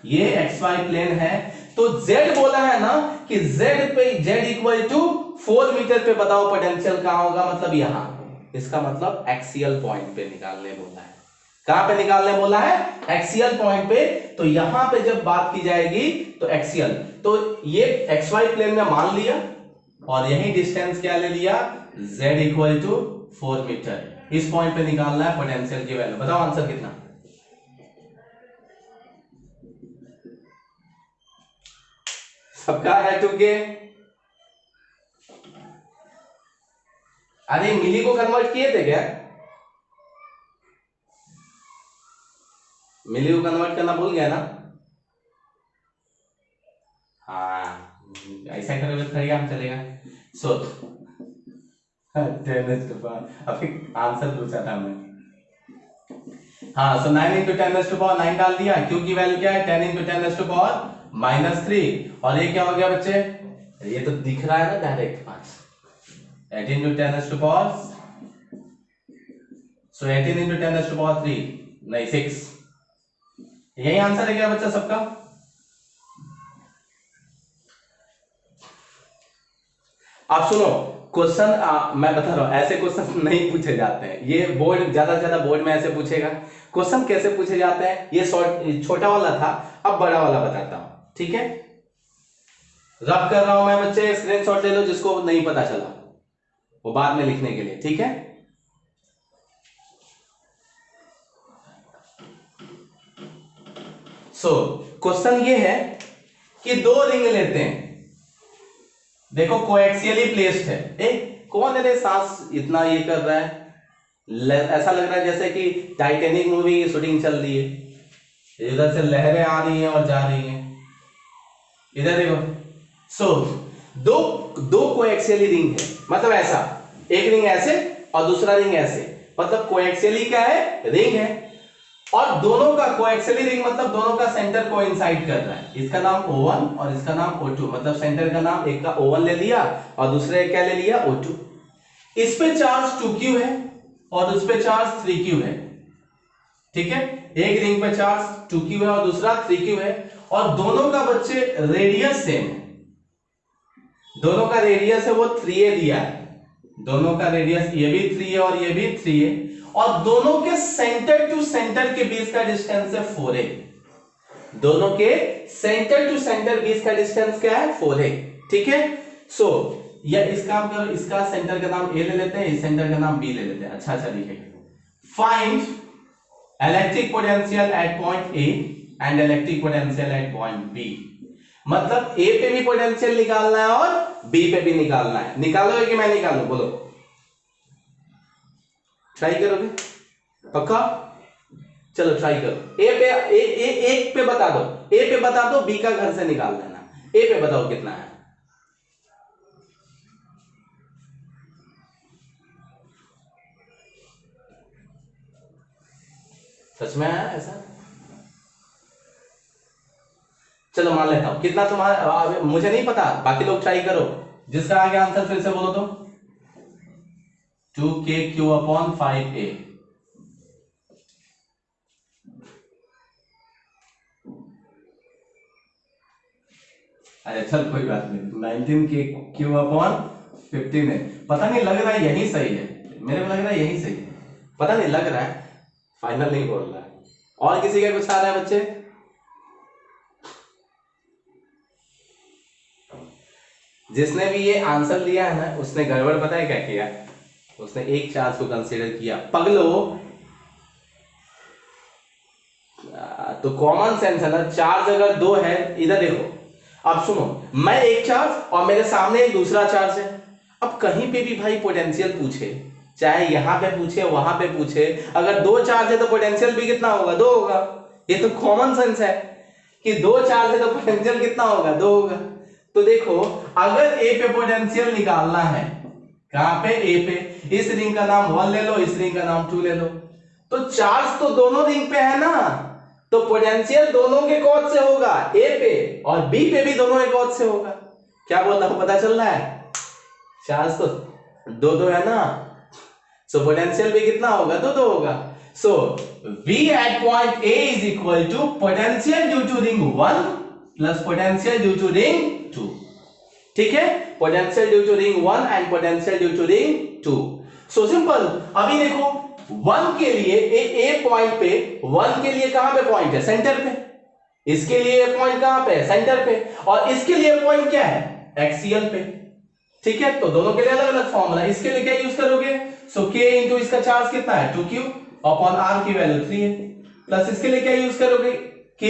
ये xy प्लेन है, तो z बोला है ना कि z पे z इक्वल टू 4 मीटर पे बताओ पोटेंशियल कहां होगा, मतलब यहां। इसका मतलब एक्सियल पॉइंट पे निकालने बोला है। कहां पे निकालने बोला है? एक्सियल पॉइंट पे। तो यहां पे जब बात की जाएगी तो एक्सियल, तो ये xy प्लेन में मान लिया और यही डिस्टेंस क्या ले लिया? z equal to 4 metre. इस पॉइंट पे निकालना है पोटेंशियल की वैल्यू। बताओ आंसर कितना? सबका है टू के? अरे मिली को कन्वर्ट किए थे क्या? मिली को कन्वर्ट करना भूल गया ना? हाँ, ऐसा करोगे तो हम चलेगा। सो अभी आंसर पूछा था मैं। हाँ, सो 9 इंटू 10⁻9 डाल दिया। क्यू की वैल्यू क्या है? 10 इंटू 10⁻³ और ये क्या हो गया बच्चे? ये तो दिख रहा है ना direct 5। 18 into 10 raised to power, so 18 into 10 raised to power 3, नहीं 6। यही आंसर है क्या बच्चा सबका? आप सुनो क्वेश्चन, मैं बता रहा हूं ऐसे क्वेश्चन नहीं पूछे जाते हैं। ये बोर्ड ज्यादा से ज्यादा बोर्ड में ऐसे पूछेगा। क्वेश्चन कैसे पूछे जाते हैं, ये छोटा वाला था, अब बड़ा वाला बताता हूं, ठीक है? रब कर रहा हूं मैं बच्चे, स्क्रीनशॉट ले लो जिसको नहीं पता चला वो बाद में लिखने के लिए, ठीक है? सो क्वेश्चन ये है कि दो रिंग लेते हैं, देखो कोएक्सियली प्लेस्ड है। कौन है रे सांस इतना ये कर रहा है, ऐसा लग रहा है जैसे कि टाइटैनिक मूवी की शूटिंग चल रही है, इधर से लहरें आ रही हैं और जा रही हैं, इधर देखो। सो दो कोएक्सियली रिंग है, मतलब ऐसा एक रिंग ऐसे और दूसरा रिंग ऐसे, मतलब कोएक्सियली क्या है, रिंग है। और दोनों का कोएक्सियली रिंग मतलब दोनों का सेंटर कोइंसाइड कर रहा है। इसका नाम O1 और इसका नाम O2, मतलब सेंटर का नाम एक का O1 ले लिया और दूसरे क्या ले लिया, O2। इस पे चार्ज 2q है और उस पे चार्ज 3q है, ठीक है? एक रिंग पे चार्ज 2q है और दूसरा 3q है, और दोनों का बच्चे रेडियस सेम है। दोनों का रेडियस है वो 3a दिया है, दोनों का रेडियस ये भी 3 है और ये भी 3 है, और दोनों के सेंटर टू सेंटर के बीच का डिस्टेंस है 4a। दोनों के सेंटर टू सेंटर बीच का डिस्टेंस क्या है, 4a, ठीक है? सो या इस काम करो, इसका सेंटर का नाम a ले लेते हैं, इस सेंटर का नाम b ले लेते हैं। अच्छा लिखेंगे, find electric potential eight point a and electric potential eight point b। मतलब a पे भी पोटेंशियल निकालना है और b पे भी निकालना है। निकालोगे कि मैं निकालूं, बोलो? ट्राई करोगे पक्का? चलो ट्राई करो। एक पे बता दो, ए पे बता दो, बी का घर से निकाल लेना। ए पे बताओ कितना है। सच में आया ऐसा? चलो मान लेता हूं, कितना तुम्हारा, मुझे नहीं पता, बाकी लोग ट्राई करो। जिसका आगे आंसर फिर से बोलो तो 2kq/5a। अरे चल कोई बात नहीं, 19kq/15 है। पता नहीं, लग रहा है यही सही है, मेरे को लग रहा है यही सही है, पता नहीं, लग रहा है, फाइनल नहीं बोल रहा है। और किसी का कुछ आ रहा है बच्चे? जिसने भी ये आंसर लिया है ना, उसने गड़बड़ पता है क्या किया? उसने एक चार्ज को कंसीडर किया। पगलो, तो कॉमन सेंस है ना, चार्ज अगर दो है, इधर देखो, अब सुनो, मैं एक चार्ज और मेरे सामने एक दूसरा चार्ज है। अब कहीं पे भी भाई पोटेंशियल पूछे, चाहे यहां पे पूछे वहां पे पूछे, अगर दो चार्ज है तो पोटेंशियल भी कितना होगा, 2 होगा। ये तो कॉमन सेंस है कि दो चार्ज है तो पोटेंशियल कितना होगा, 2 होगा। तो देखो, अगर ए पे पोटेंशियल निकालना है, कहां पे, ए पे, इस रिंग का नाम 1 ले लो, इस रिंग का नाम 2 ले लो, तो चार्ज तो दोनों रिंग पे है ना, तो पोटेंशियल दोनों के कॉज से होगा, ए पे और बी पे भी दोनों के कॉज से होगा। क्या बोल रहा हूं, पता चल रहा है? चार्ज तो दो है ना, सो पोटेंशियल भी कितना होगा, 2 होगा। सो V at point A is equal to potential due to ring 1 plus potential due to ring 2, ठीक है? Potential due to ring 1 and potential due to ring 2। So simple. अभी देखो 1 के लिए ए पॉइंट पे, 1 के लिए कहां पे पॉइंट है, सेंटर पे। इसके लिए पॉइंट कहां पे है, सेंटर पे, और इसके लिए पॉइंट क्या है, एक्सियल पे, ठीक है? तो दोनों के लिए अलग अलग फॉर्मूला। इसके लिए क्या यूज करोगे, सो k इंटू इसका चार्ज कितना है, 2q अपॉन r की वैल्यू 3 है, प्लस इसके लिए क्या यूज करोगे, k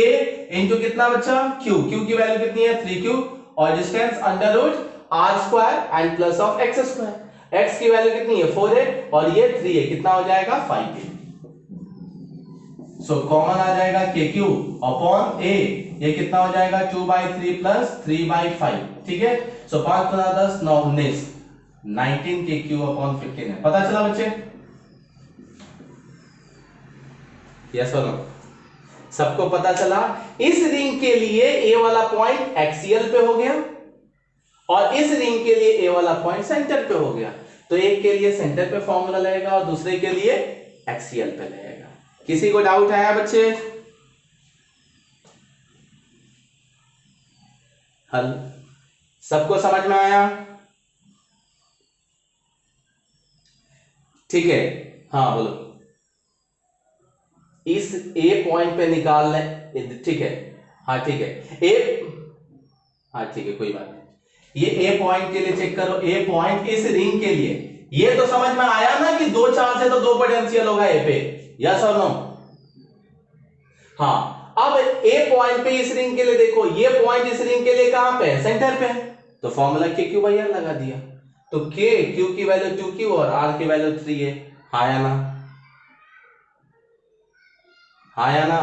इंटू कितना बच्चा, q की वैल्यू कितनी है, 3q, और distance under root r square and plus of x square. x की वैल्यू कितनी है, 4 है, और ये 3 है, कितना हो जाएगा, 5 है। सो कॉमन आ जाएगा kq अपॉन a, ये कितना हो जाएगा, 2/3 प्लस 3/5, ठीक है? सो 5 गुना 10 9 19, 19kq अपॉन 15 है। पता चला बच्चे? यस और नो? सबको पता चला? इस रिंग के लिए ए वाला पॉइंट एक्सियल पे हो गया और इस रिंग के लिए ए वाला पॉइंट सेंटर पे हो गया। तो एक के लिए सेंटर पे फॉर्मूला लगेगा और दूसरे के लिए एक्सियल पे लगेगा। किसी को डाउट आया बच्चे? हल सबको समझ में आया? ठीक है, हाँ बोलो। इस ए पॉइंट पे निकाल लें, ठीक है, हाँ ठीक है, ए, हाँ ठीक है कोई बात नहीं। ये ए पॉइंट के लिए चेक करो, ए पॉइंट इस रिंग के लिए, ये तो समझ में आया ना कि दो चार्ज है तो दो पोटेंशियल होगा ए पे, यस और नो? हाँ, अब ए पॉइंट पे इस रिंग के लिए देखो, ये पॉइंट इस रिंग के लिए कहां पे है? सेंटर पे है, तो फॉर्मूला के क्यू बाई आर लगा दिया, तो के क्यू की वैल्यू 2q और आर की वैल्यू 3 है। हाँ या ना? हाँ या ना?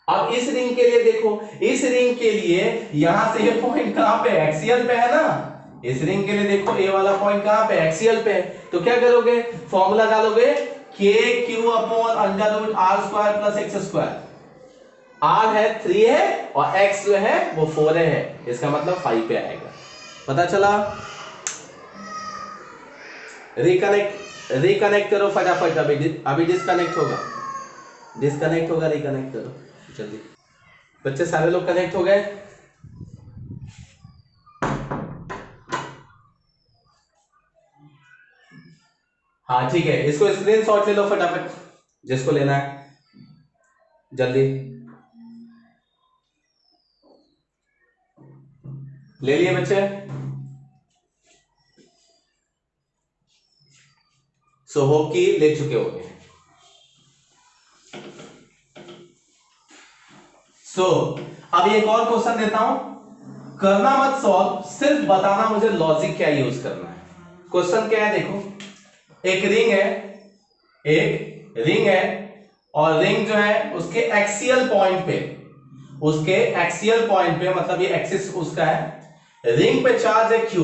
अब इस रिंग के लिए देखो, इस रिंग के लिए यहां से ये पॉइंट कहां पे? एक्सियल पे है ना। इस रिंग के लिए देखो, ए वाला पॉइंट कहां पे? एक्सियल पे है। तो क्या करोगे? फॉर्मूला डालोगे k q upon under root r square plus x square. R है 3 है और एक्स जो है वो 4 है, इसका मतलब 5 पे आएगा। पता चला? रिकनेक्ट करो फटाफट, अभी डिस्कनेक्ट होगा, रिकनेक्ट करो जल्दी। बच्चे सारे लोग कनेक्ट हो गए? हाँ ठीक है, इसको स्क्रीनशॉट ले लो फटाफट, जिसको लेना है जल्दी ले लिए बच्चे? सो होप कि ले चुके होंगे। सो अब एक और क्वेश्चन देता हूं, करना मत सॉल्व, सिर्फ बताना मुझे लॉजिक क्या यूज करना है। क्वेश्चन क्या है देखो, एक रिंग है और रिंग जो है उसके एक्सियल पॉइंट पे, मतलब ये एक्सिस उसका है, रिंग पे चार्ज है क्यू,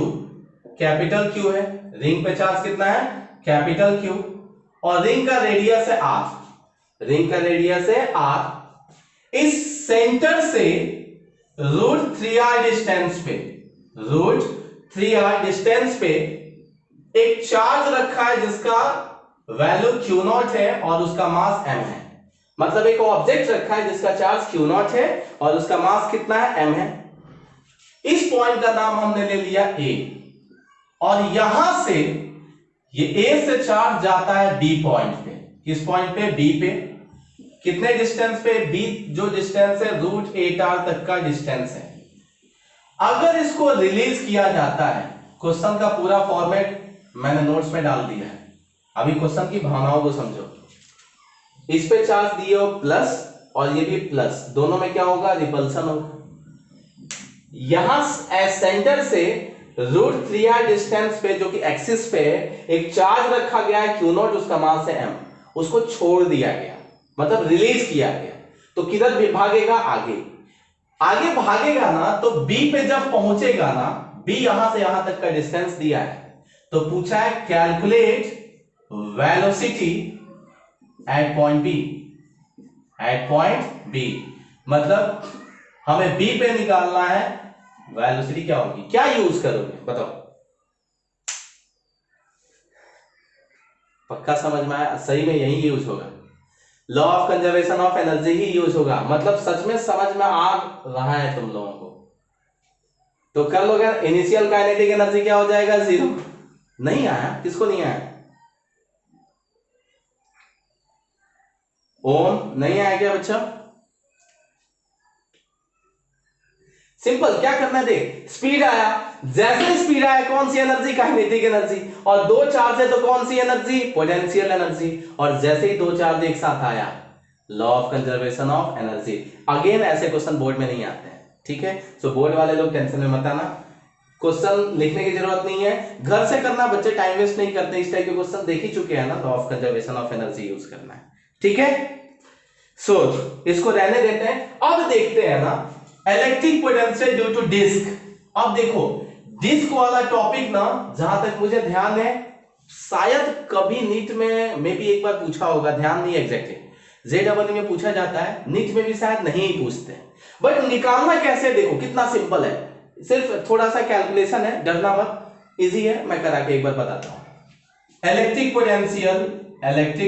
कैपिटल क्यू है, रिंग पे चार्ज कितना है? कैपिटल क्यू, और रिंग का रेडियस है आर, इस सेंटर से √3r डिस्टेंस पे एक चार्ज रखा है जिसका वैल्यू Q0 है और उसका मास m है। मतलब एक ऑब्जेक्ट रखा है जिसका चार्ज Q0 है और उसका मास कितना है? m है। इस पॉइंट का नाम हमने ले लिया A, और यहां से ये A से चार्ज जाता है B पॉइंट पे। किस पॉइंट पे? B पे। कितने डिस्टेंस पे? B जो डिस्टेंस है √8r तक का डिस्टेंस है। अगर इसको रिलीज किया जाता है, क्वेश्चन का पूरा फॉर्मेट मैंने नोट्स में डाल दिया है, अभी क्वेश्चन की भावनाओं को समझो। इस पे चार्ज दिए हो प्लस और ये भी प्लस, दोनों में क्या होगा? रिपल्सन होगा। यहां सेंटर से √3r डिस्टेंस पे जो कि एक्सिस पे एक चार्ज रखा गया है Q0, उसका मास है m, उसको छोड़ दिया गया, मतलब रिलीज किया गया। तो किधर भागेगा? आगे भागेगा ना, तो B पे जब पहुंचेगा ना, B यहां से यहां तक का डिस्टेंस दिया है, तो पूछा है calculate velocity at point B, मतलब हमें B पे निकालना है वेलोसिटी क्या होगी। क्या यूज करोगे बताओ? पक्का समझ में आया? सही में यही यूज होगा, law of conservation of energy he use होगा। मतलब सच में समझ में आ रहा है तुम लोगों को? तो कर लोगे। इनिशियल काइनेटिक एनर्जी क्या हो जाएगा? 0। नहीं आया? किसको नहीं आया? ओम नहीं आया क्या बच्चा? सिंपल, क्या करना है देख, स्पीड आया, जैसे स्पीड आया कौन सी एनर्जी? Kinetic energy. और दो चार्ज है तो कौन सी एनर्जी? Potential energy. और जैसे ही दो चार्ज एक साथ आया, law of conservation of energy. Again ऐसे क्वेश्चन बोर्ड में नहीं आते हैं, ठीक है? सो बोर्ड वाले लोग टेंशन में मत आना, क्वेश्चन लिखने की जरूरत नहीं है, घर से करना, बच्चे टाइम वेस्ट नहीं करते, इस टाइप के क्वेश्चन देख ही चुके हैं ना, law of conservation of energy use करना है, ठीक है? सो इसको रहने देते हैं। अब देखते हैं ना electric potential due to disc. अब देखो डिस्क वाला टॉपिक ना, जहां तक मुझे ध्यान है, शायद कभी नीट में भी एक बार पूछा होगा, ध्यान नहीं एग्जैक्टली, JEE में पूछा जाता है, नीट में भी शायद नहीं पूछते, बट निकालना कैसे देखो कितना सिंपल है, सिर्फ थोड़ा सा कैलकुलेशन है, डरना मत। इजी है, मैं करा के एक बार बताता हूं। Electric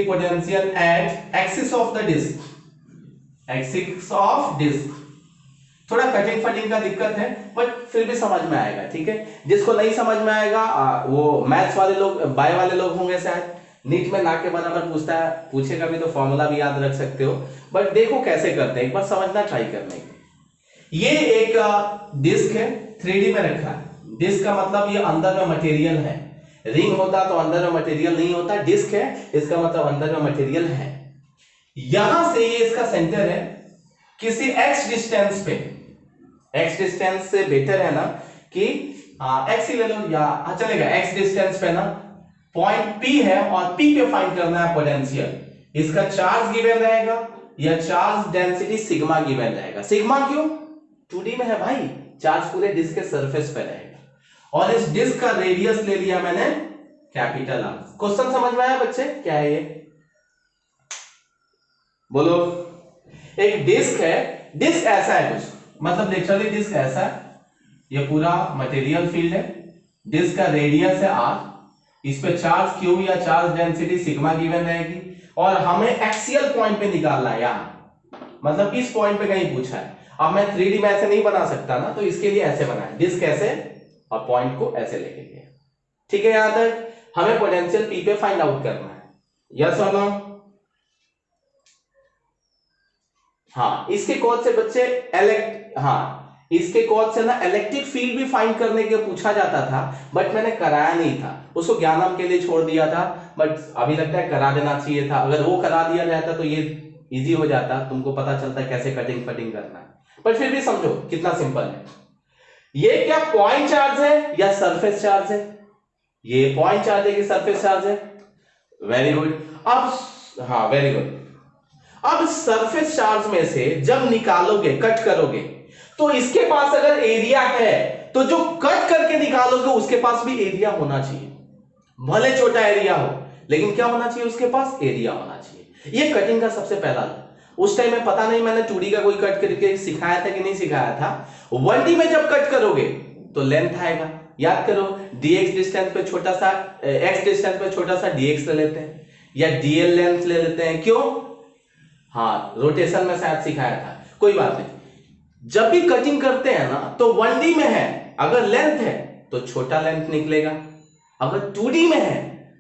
potential at axis of the disc, axis of disc. थोड़ा कटिंग फटिंग का दिक्कत है बट फिर भी समझ में आएगा, ठीक है। जिसको नहीं समझ में आएगा वो मैथ्स वाले लोग, बाय वाले लोग होंगे शायद, नीट में ना के बराबर पूछता है, पूछेगा भी तो फॉर्मूला भी याद रख सकते हो। बट देखो कैसे करते हैं, एक बार समझना ट्राई करने की। ये एक डिस्क है, 3D में रखा है। डिस्क का मतलब ये अंदर में मटेरियल है। रिंग होता तो अंदर में मटेरियल नहीं होता, डिस्क है इसका मतलब अंदर में मटेरियल है। यहां से ये इसका सेंटर है, किसी x डिस्टेंस पे, x डिस्टेंस से बेटर है ना कि x ही ले लो या चलेगा, x डिस्टेंस पे ना पॉइंट P है और P पे फाइंड करना है पोटेंशियल। इसका चार्ज गिवन रहेगा या चार्ज डेंसिटी सिग्मा गिवन रहेगा। सिग्मा क्यों? 2D में है भाई, चार्ज पूरे डिस्क के सरफेस पे रहेगा। और इस डिस्क का रेडियस ले लिया मैंने कैपिटल R। क्वेश्चन समझ में आया बच्चे? क्या है ये, बोलो। एक डिस्क है, डिस्क ऐसा है कुछ, मतलब लिटरली डिस्क ऐसा है, ये पूरा मटेरियल फील्ड है, डिस्क का रेडियस है R, इस पे चार्ज Q या चार्ज डेंसिटी सिग्मा गिवन रहेगी और हमें एक्सियल पॉइंट पे निकालना है यहां, मतलब इस पॉइंट पे कहीं पूछा है। अब मैं 3D में ऐसे नहीं बना सकता ना, तो इसके लिए ऐसे बनाया, डिस्क ऐसे और पॉइंट को ऐसे लेके गया, ठीक है। यहां तक हमें पोटेंशियल P पे फाइंड आउट करना है, यस और नो? हाँ, इसके कॉज से बच्चे इसके कॉज से ना इलेक्ट्रिक फील्ड भी फाइंड करने के पूछा जाता था, बट मैंने कराया नहीं था, उसको ज्ञानम के लिए छोड़ दिया था। बट अभी लगता है करा देना चाहिए था, अगर वो करा दिया जाता तो ये इजी हो जाता, तुमको पता चलता कैसे कटिंग फटिंग करना है। पर फिर भी समझो कितना सिंपल है। ये क्या पॉइंट चार्ज है या सरफेस चार्ज है? ये पॉइंट चार्ज है कि सरफेस चार्ज है? Very good. अब वेरी गुड। अब सरफेस चार्ज में से जब निकालोगे, कट करोगे, तो इसके पास अगर एरिया है तो जो कट करके निकालोगे उसके पास भी एरिया होना चाहिए, भले छोटा एरिया हो लेकिन क्या होना चाहिए, उसके पास एरिया होना चाहिए। ये कटिंग का सबसे पहला, उस टाइम में पता नहीं मैंने 2D का कोई कट करके सिखाया था कि नहीं सिखाया था। 1D में जब कट करोगे तो लेंथ आएगा, याद करो, dx डिस्टेंस पे छोटा सा, x डिस्टेंस पे छोटा सा dx ले लेते हैं या dl लेंथ ले लेते हैं, क्यों? हाँ, रोटेशन में शायद सिखाया था, कोई बात नहीं। जब भी कटिंग करते हैं ना तो 1D में है, अगर लेंथ है तो छोटा लेंथ निकलेगा, अगर 2D में है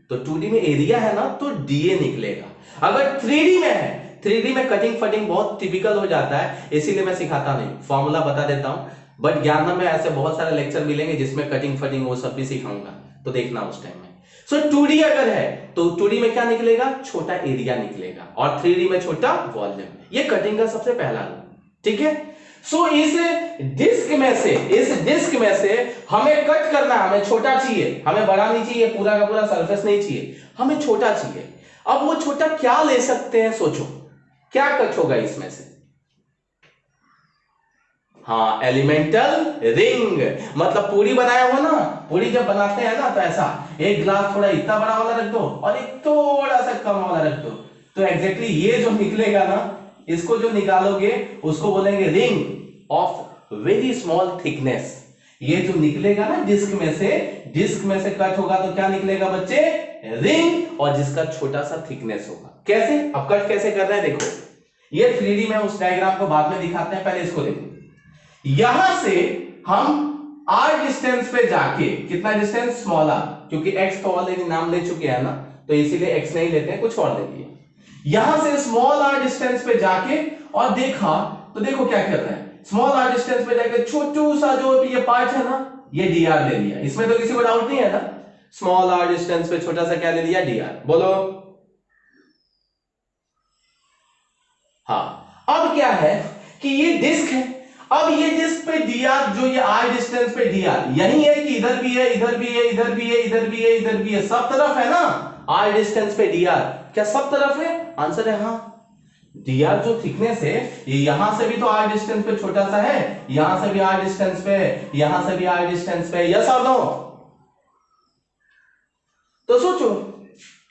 तो 2D में एरिया है ना तो dA निकलेगा, अगर 3D में है, 3D में कटिंग फटिंग बहुत टिपिकल हो जाता है, इसीलिए मैं सिखाता नहीं, फॉर्मूला बता देता हूं। बट ज्ञान में ऐसे बहुत सारे लेक्चर मिलेंगे जिसमें कटिंग फटिंग वो सब भी सिखाऊंगा, तो देखना उस टाइम में। सो 2D अगर है तो 2D में क्या निकलेगा, छोटा एरिया निकलेगा, और 3D में छोटा वॉल्यूम। ये कटिंग का सबसे पहला रूल, ठीक है। सो इस डिस्क में से हमें कट करना, हमें छोटा चाहिए, हमें बड़ा नहीं चाहिए, पूरा का पूरा सरफेस नहीं चाहिए, हमें छोटा चाहिए। अब वो छोटा क्या ले सकते हैं, सोचो क्या कट होगा इसमें से? हाँ, एलिमेंटल रिंग, मतलब पूरी बनाया हुआ ना, पूरी जब बनाते हैं ना तो ऐसा एक ग्लास थोड़ा इतना बड़ा वाला रख दो और एक थोड़ा सा कम वाला रख दो, तो एग्जैक्टली ये जो निकलेगा ना, इसको जो निकालोगे उसको बोलेंगे ring of very small thickness. ये जो निकलेगा ना डिस्क में से कट होगा तो क्या निकलेगा बच्चे, रिंग, और जिसका छोटा सा थिकनेस होगा। कैसे? अब कट कैसे कर रहे हैं देखो, ये 3D में उस डायग्राम को बाद में दिखाते हैं, पहले इसको देखो। यहां से हम r डिस्टेंस पे जाके, कितना डिस्टेंस, स्मॉल r, क्योंकि x तो ऑलरेडी नाम ले चुके हैं ना, तो इसीलिए x नहीं लेते हैं, कुछ और ले लिए। यहां से स्मॉल r डिस्टेंस पे जाके और देखा तो देखो क्या कर रहे हैं, स्मॉल r डिस्टेंस पे जाके छोटू सा जो ये पार्ट है ना, ये dr ले लिया, इसमें तो किसी को डाउट नहीं है ना। स्मॉल r डिस्टेंस पे छोटा सा क्या ले लिया, dr, बोलो। हाँ, अब क्या है कि ये डिस्क है, अब ये डिस्क पे dr, जो ये r डिस्टेंस पे dr यही है कि इधर भी है, इधर भी है, इधर भी है, इधर भी है, इधर भी है, सब तरफ है ना r डिस्टेंस पे dr, क्या सब तरफ है? आंसर है हाँ। dr जो थिकनेस है, ये यहां से भी तो r डिस्टेंस पे छोटा सा है, यहां से भी r डिस्टेंस पे, यहां से भी r डिस्टेंस पे, यस और नो? तो सोचो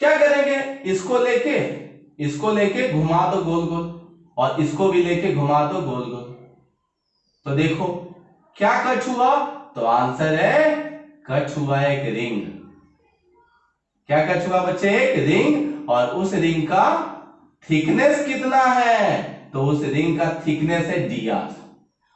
क्या करेंगे, इसको लेके घुमा दो गोल गोल, और इसको भी लेके घुमा दो गोल गोल, तो देखो क्या कट हुआ, तो आंसर है कट हुआ एक रिंग। क्या कट हुआ बच्चे? एक रिंग। और उस रिंग का थिकनेस कितना है? तो उस रिंग का थिकनेस है dr।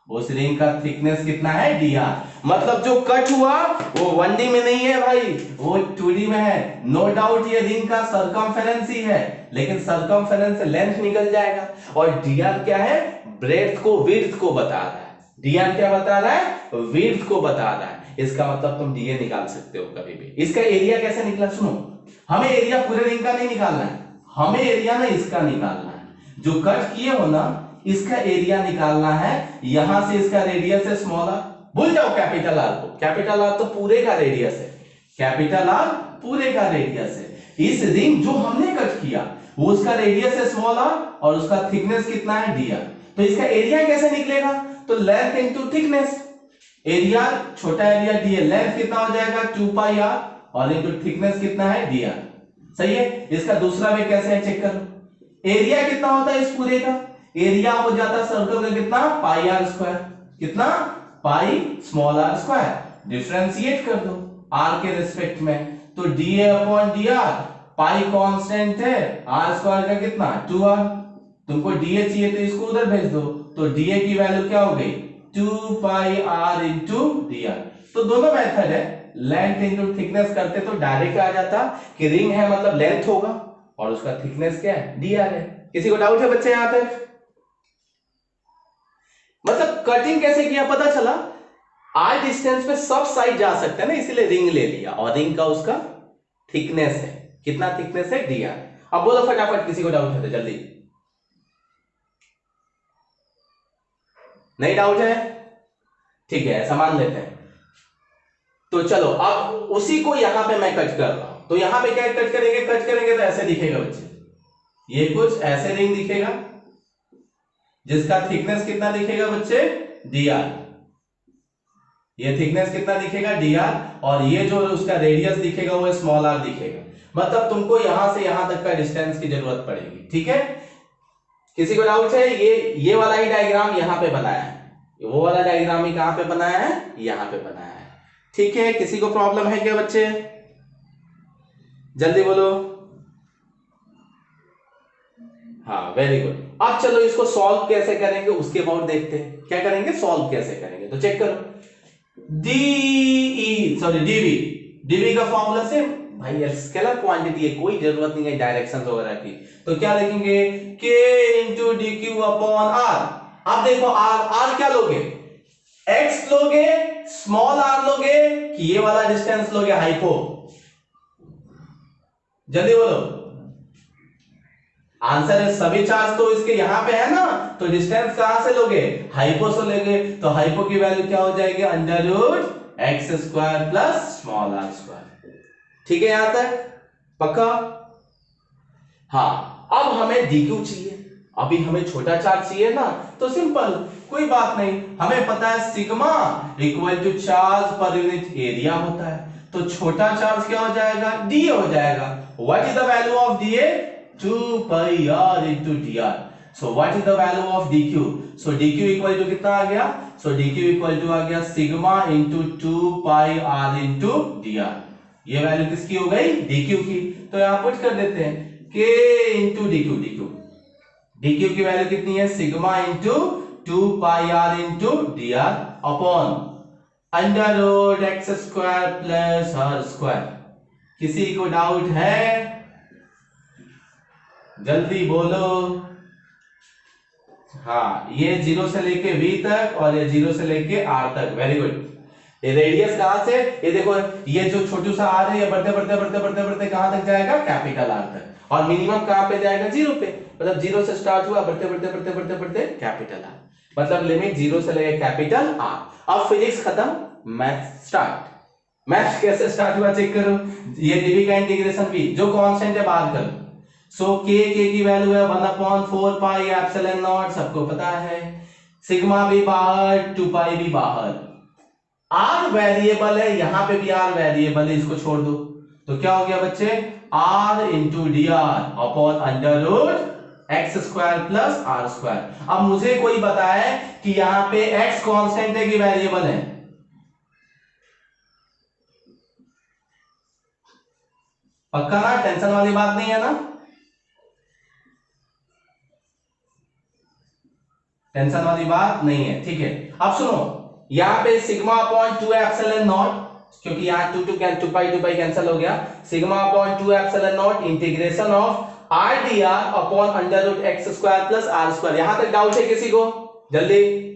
उस रिंग का थिकनेस कितना है? dr। मतलब जो कट हुआ वो 1D में नहीं है भाई, वो 2D में है। नो डाउट ये रिंग का सरकमफेरेंस ही है, लेकिन सरकमफेरेंस से लेंथ निकल जाएगा। और dr क्या है? ब्रेड्थ को, विड्थ को बता रहा है। dr क्या बता रहा है? विड्थ को बता रहा है। इसका मतलब तुम dA निकाल सकते हो कभी भी। इसका एरिया कैसे निकला सुनो, हमें एरिया पूरे रिंग का नहीं निकालना है, हमें एरिया ना इसका निकालना है। जो कट किए हो ना इसका एरिया निकालना है। यहां से इसका रेडियस है स्मॉल आर, भूल जाओ कैपिटल आर को, कैपिटल आर तो पूरे का रेडियस है, कैपिटल आर पूरे का रेडियस है। इस रिंग जो हमने कट किया वो उसका रेडियस है स्मॉल आर और उसका थिकनेस कितना है? dr। तो इसका एरिया कैसे निकलेगा? तो लेंथ इनटू थिकनेस। एरिया छोटा एरिया dA, लेंथ कितना हो जाएगा? 2 पाई r और इनटू थिकनेस कितना है? dr। सही है। इसका दूसरा वे कैसे है चेक करो। एरिया कितना होता है इस पूरे का? एरिया हो जाता है सर्कल का कितना? Pi r square. कितना? Pi small r square. Differentiate कर दो r के रिस्पेक्ट में, तो dA upon dr, pi constant है, r स्क्वायर का कितना? 2r। तुमको dA चाहिए तो इसको उधर भेज दो, तो dA की वैल्यू क्या हो गई? 2 पाई r इंटू dr। तो दोनों मेथड है, लेंथ इंटू थिकनेस करते तो डायरेक्ट आ जाता कि रिंग है मतलब लेंथ होगा और उसका थिकनेस क्या है? dr है। किसी को डाउट है बच्चे यहां तक? मतलब कटिंग कैसे किया पता चला, r डिस्टेंस पे सब साइड जा सकते हैं ना, इसीलिए रिंग ले लिया और रिंग का उसका थिकनेस है, कितना थिकनेस है? dr। अब बोलो फटाफट, किसी को डाउट है तो जल्दी। नहीं डाउट है? ठीक है, समान लेते हैं। तो चलो अब उसी को यहां पे मैं कट कर रहा हूं, तो यहां पे क्या कट करेंगे? कट करेंगे तो ऐसे दिखेगा बच्चे, ये कुछ ऐसे रिंग दिखेगा जिसका थिकनेस कितना दिखेगा बच्चे? dr। ये थिकनेस कितना दिखेगा? dr। और ये जो उसका रेडियस दिखेगा वो स्मॉल r दिखेगा। मतलब तुमको यहां से यहां तक का डिस्टेंस की जरूरत पड़ेगी। ठीक है, किसी को डाउट है? ये वाला ही डायग्राम यहां पे बनाया है, वो वाला डायग्राम ही कहां पे बनाया है? यहां पे बनाया है। ठीक है, किसी को प्रॉब्लम है क्या बच्चे? जल्दी बोलो। हाँ वेरी गुड। अब चलो इसको सॉल्व कैसे करेंगे उसके बाद देखते हैं। क्या करेंगे? सॉल्व कैसे करेंगे। तो चेक करो, डीवी का फॉर्मूला सेम भाई, स्केलर क्वांटिटी है, कोई जरूरत नहीं है डायरेक्शंस वगैरह की। तो क्या लिखेंगे? k into d q upon r. अब देखो आर क्या लोगे? x लोगे, स्मॉल r लोगे, कि ये वाला डिस्टेंस लोगे हाइपो? जल्दी बोलो। आंसर है सभी चार्ज तो इसके यहां पे है ना, तो डिस्टेंस कहां से लोगे? हाइपो से लोगे। तो हाइपो की वैल्यू क्या हो जाएगी? Under root x square plus small r square. ठीक है यहां तक पक्का? हाँ, अब हमें dq चाहिए। अभी हमें छोटा चार्ज चाहिए ना, तो सिंपल, कोई बात नहीं, हमें पता है सिग्मा इक्वल टू चार्ज पर यूनिट एरिया होता है। तो छोटा चार्ज क्या हो जाएगा? d हो जाएगा। What is the value of dA? 2 pi r into dr. So what is the value of dq? So dq equal to कितना आ गया? So dq equal to आ गया sigma into 2 pi r into dr। ये value किसकी हो गई? dq की। तो यहां पुट कर देते हैं k into dq की वैल्यू कितनी है? Sigma into 2 pi r into dr upon under root x square plus r square. किसी को डाउट है? जल्दी बोलो। हाँ, ये 0 से लेके v तक और ये 0 से लेके r तक। Very good. ये रेडियस कहां से? ये देखो, ये जो छोटू सा r है ये बढ़ते बढ़ते बढ़ते बढ़ते बढ़ते कहां तक जाएगा? कैपिटल R तक। और मिनिमम कहां पे जाएगा? 0 पे। मतलब 0 से स्टार्ट हुआ, बढ़ते बढ़ते बढ़ते बढ़ते बढ़ते कैपिटल R, मतलब लिमिट 0 से लेके कैपिटल R। अब फिजिक्स खत्म, मैथ स्टार्ट। मैथ कैसे स्टार्ट हुआ चेक करो। ये dv का इंटीग्रेशन v, जो कांस्टेंट है बाहर करो। सो k की वैल्यू है 1/4 पाई एप्सिलॉन नॉट, सबको पता है। सिग्मा भी बाहर, 2 पाई भी बाहर। r वेरिएबल है, यहां पे भी r वेरिएबल है, इसको छोड़ दो। तो क्या हो गया बच्चे? r into d r upon under root x square plus r square. अब मुझे कोई बताए कि यहां पे x कांस्टेंट है कि वेरिएबल है? पक्का ना, टेंशन वाली बात नहीं है ना, टेंशन वाली बात नहीं है, ठीक है। अब सुनो, यहां पे सिग्मा अपॉन 2 एप्सिलॉन नॉट, क्योंकि यहां 2 टू पाई कैंसिल हो गया, sigma upon 2 epsilon not integration of r d r upon under root x square plus r square. यहां तक डाउट है किसी को? जल्दी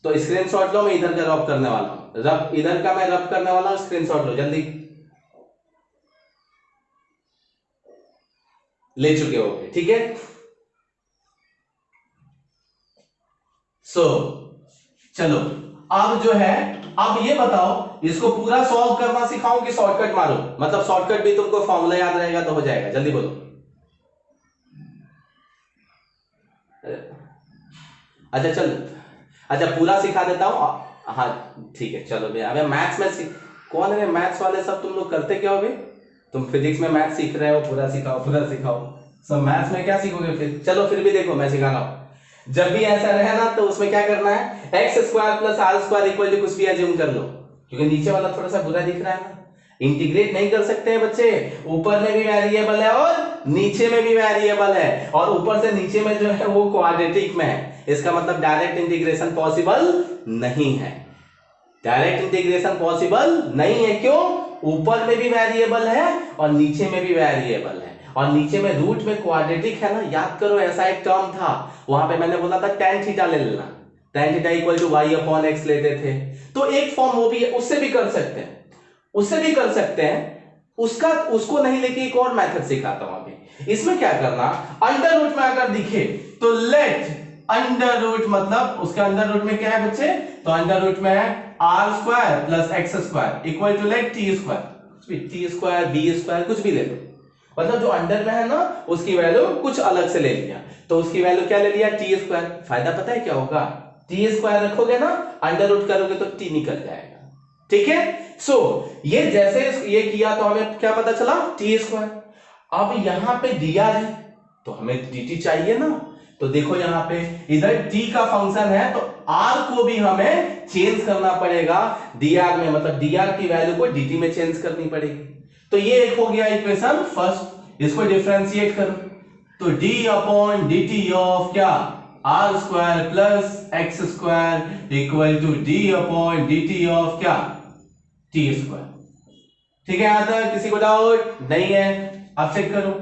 तो स्क्रीनशॉट लो, मैं इधर का रब करने वाला हूं, रब इधर का मैं रब करने वाला हूं, स्क्रीनशॉट लो जल्दी। ले चुके हो, ठीक है। चलो अब जो है, अब ये बताओ, इसको पूरा सॉल्व करना सिखाऊं कि शॉर्टकट मारो? मतलब शॉर्टकट भी तुमको फॉर्मूला याद रहेगा तो हो जाएगा, जल्दी बोलो। अच्छा चल, अच्छा पूरा सिखा देता हूं, हाँ ठीक है चलो भैया। अबे मैथ्स में कौन है मैथ्स वाले? सब तुम लोग करते क्या हो भाई? तुम फिजिक्स में मैथ्स सीख रहे हो, पूरा सिखाओ पूरा सिखाओ, सब मैथ्स में क्या सीखोगे फिर? चलो फिर भी देखो मैं सिखा रहा हूं। जब भी ऐसा रहे ना तो उसमें क्या करना है, x square plus r square equal to कुछ भी एज्यूम कर लो, क्योंकि नीचे वाला थोड़ा सा बुरा दिख रहा है ना। इंटीग्रेट नहीं कर सकते हैं बच्चे, ऊपर में भी वेरिएबल है और नीचे में भी वेरिएबल है, और ऊपर से नीचे में जो है वो क्वाड्रेटिक में है, इसका मतलब डायरेक्ट इंटीग्रेशन पॉसिबल नहीं है। डायरेक्ट इंटीग्रेशन पॉसिबल नहीं है, क्यों? ऊपर में भी वेरिएबल है और नीचे में भी वेरिएबल है, और नीचे में रूट में क्वाड्रेटिक है ना। याद करो ऐसा एक टर्म था, वहां पे मैंने बोला था tan थीटा ले लेना, tan theta equal to y upon x लेते थे। तो एक फॉर्म वो भी है, उससे भी कर सकते हैं, उससे भी कर सकते हैं। उसको नहीं लेके एक और मेथड सिखाता हूं अभी। इसमें क्या करना, अंडर रूट में अगर दिखे तो लेट अंडर रूट, मतलब उसका अंडर रूट में क्या है बच्चे? तो अंडर रूट में है r square plus x square equal to let t square, t square b square कुछ भी ले लो, मतलब जो अंडर में है ना उसकी वैल्यू कुछ अलग से ले लिया, तो उसकी वैल्यू क्या ले लिया? T square. फायदा पता है क्या होगा? टी स्क्वायर रखोगे ना, अंडर रूट करोगे तो टी निकल जाएगा, ठीक है। ये जैसे ये किया तो हमें क्या पता चला? T square. अब यहां पे दिया है तो हमें dt चाहिए ना, तो देखो यहां पे इधर t का फंक्शन है तो r को भी हमें चेंज करना पड़ेगा dr में, मतलब dr की वैल्यू को dt में चेंज करनी पड़ेगी। तो ये एक हो गया इक्वेशन फर्स्ट, इसको डिफरेंशिएट करो तो d अपॉन dt ऑफ क्या? R square plus x square equal to d upon dt of क्या? T square. ठीक है, यहां तक किसी को डाउट नहीं है? आप चेक करो,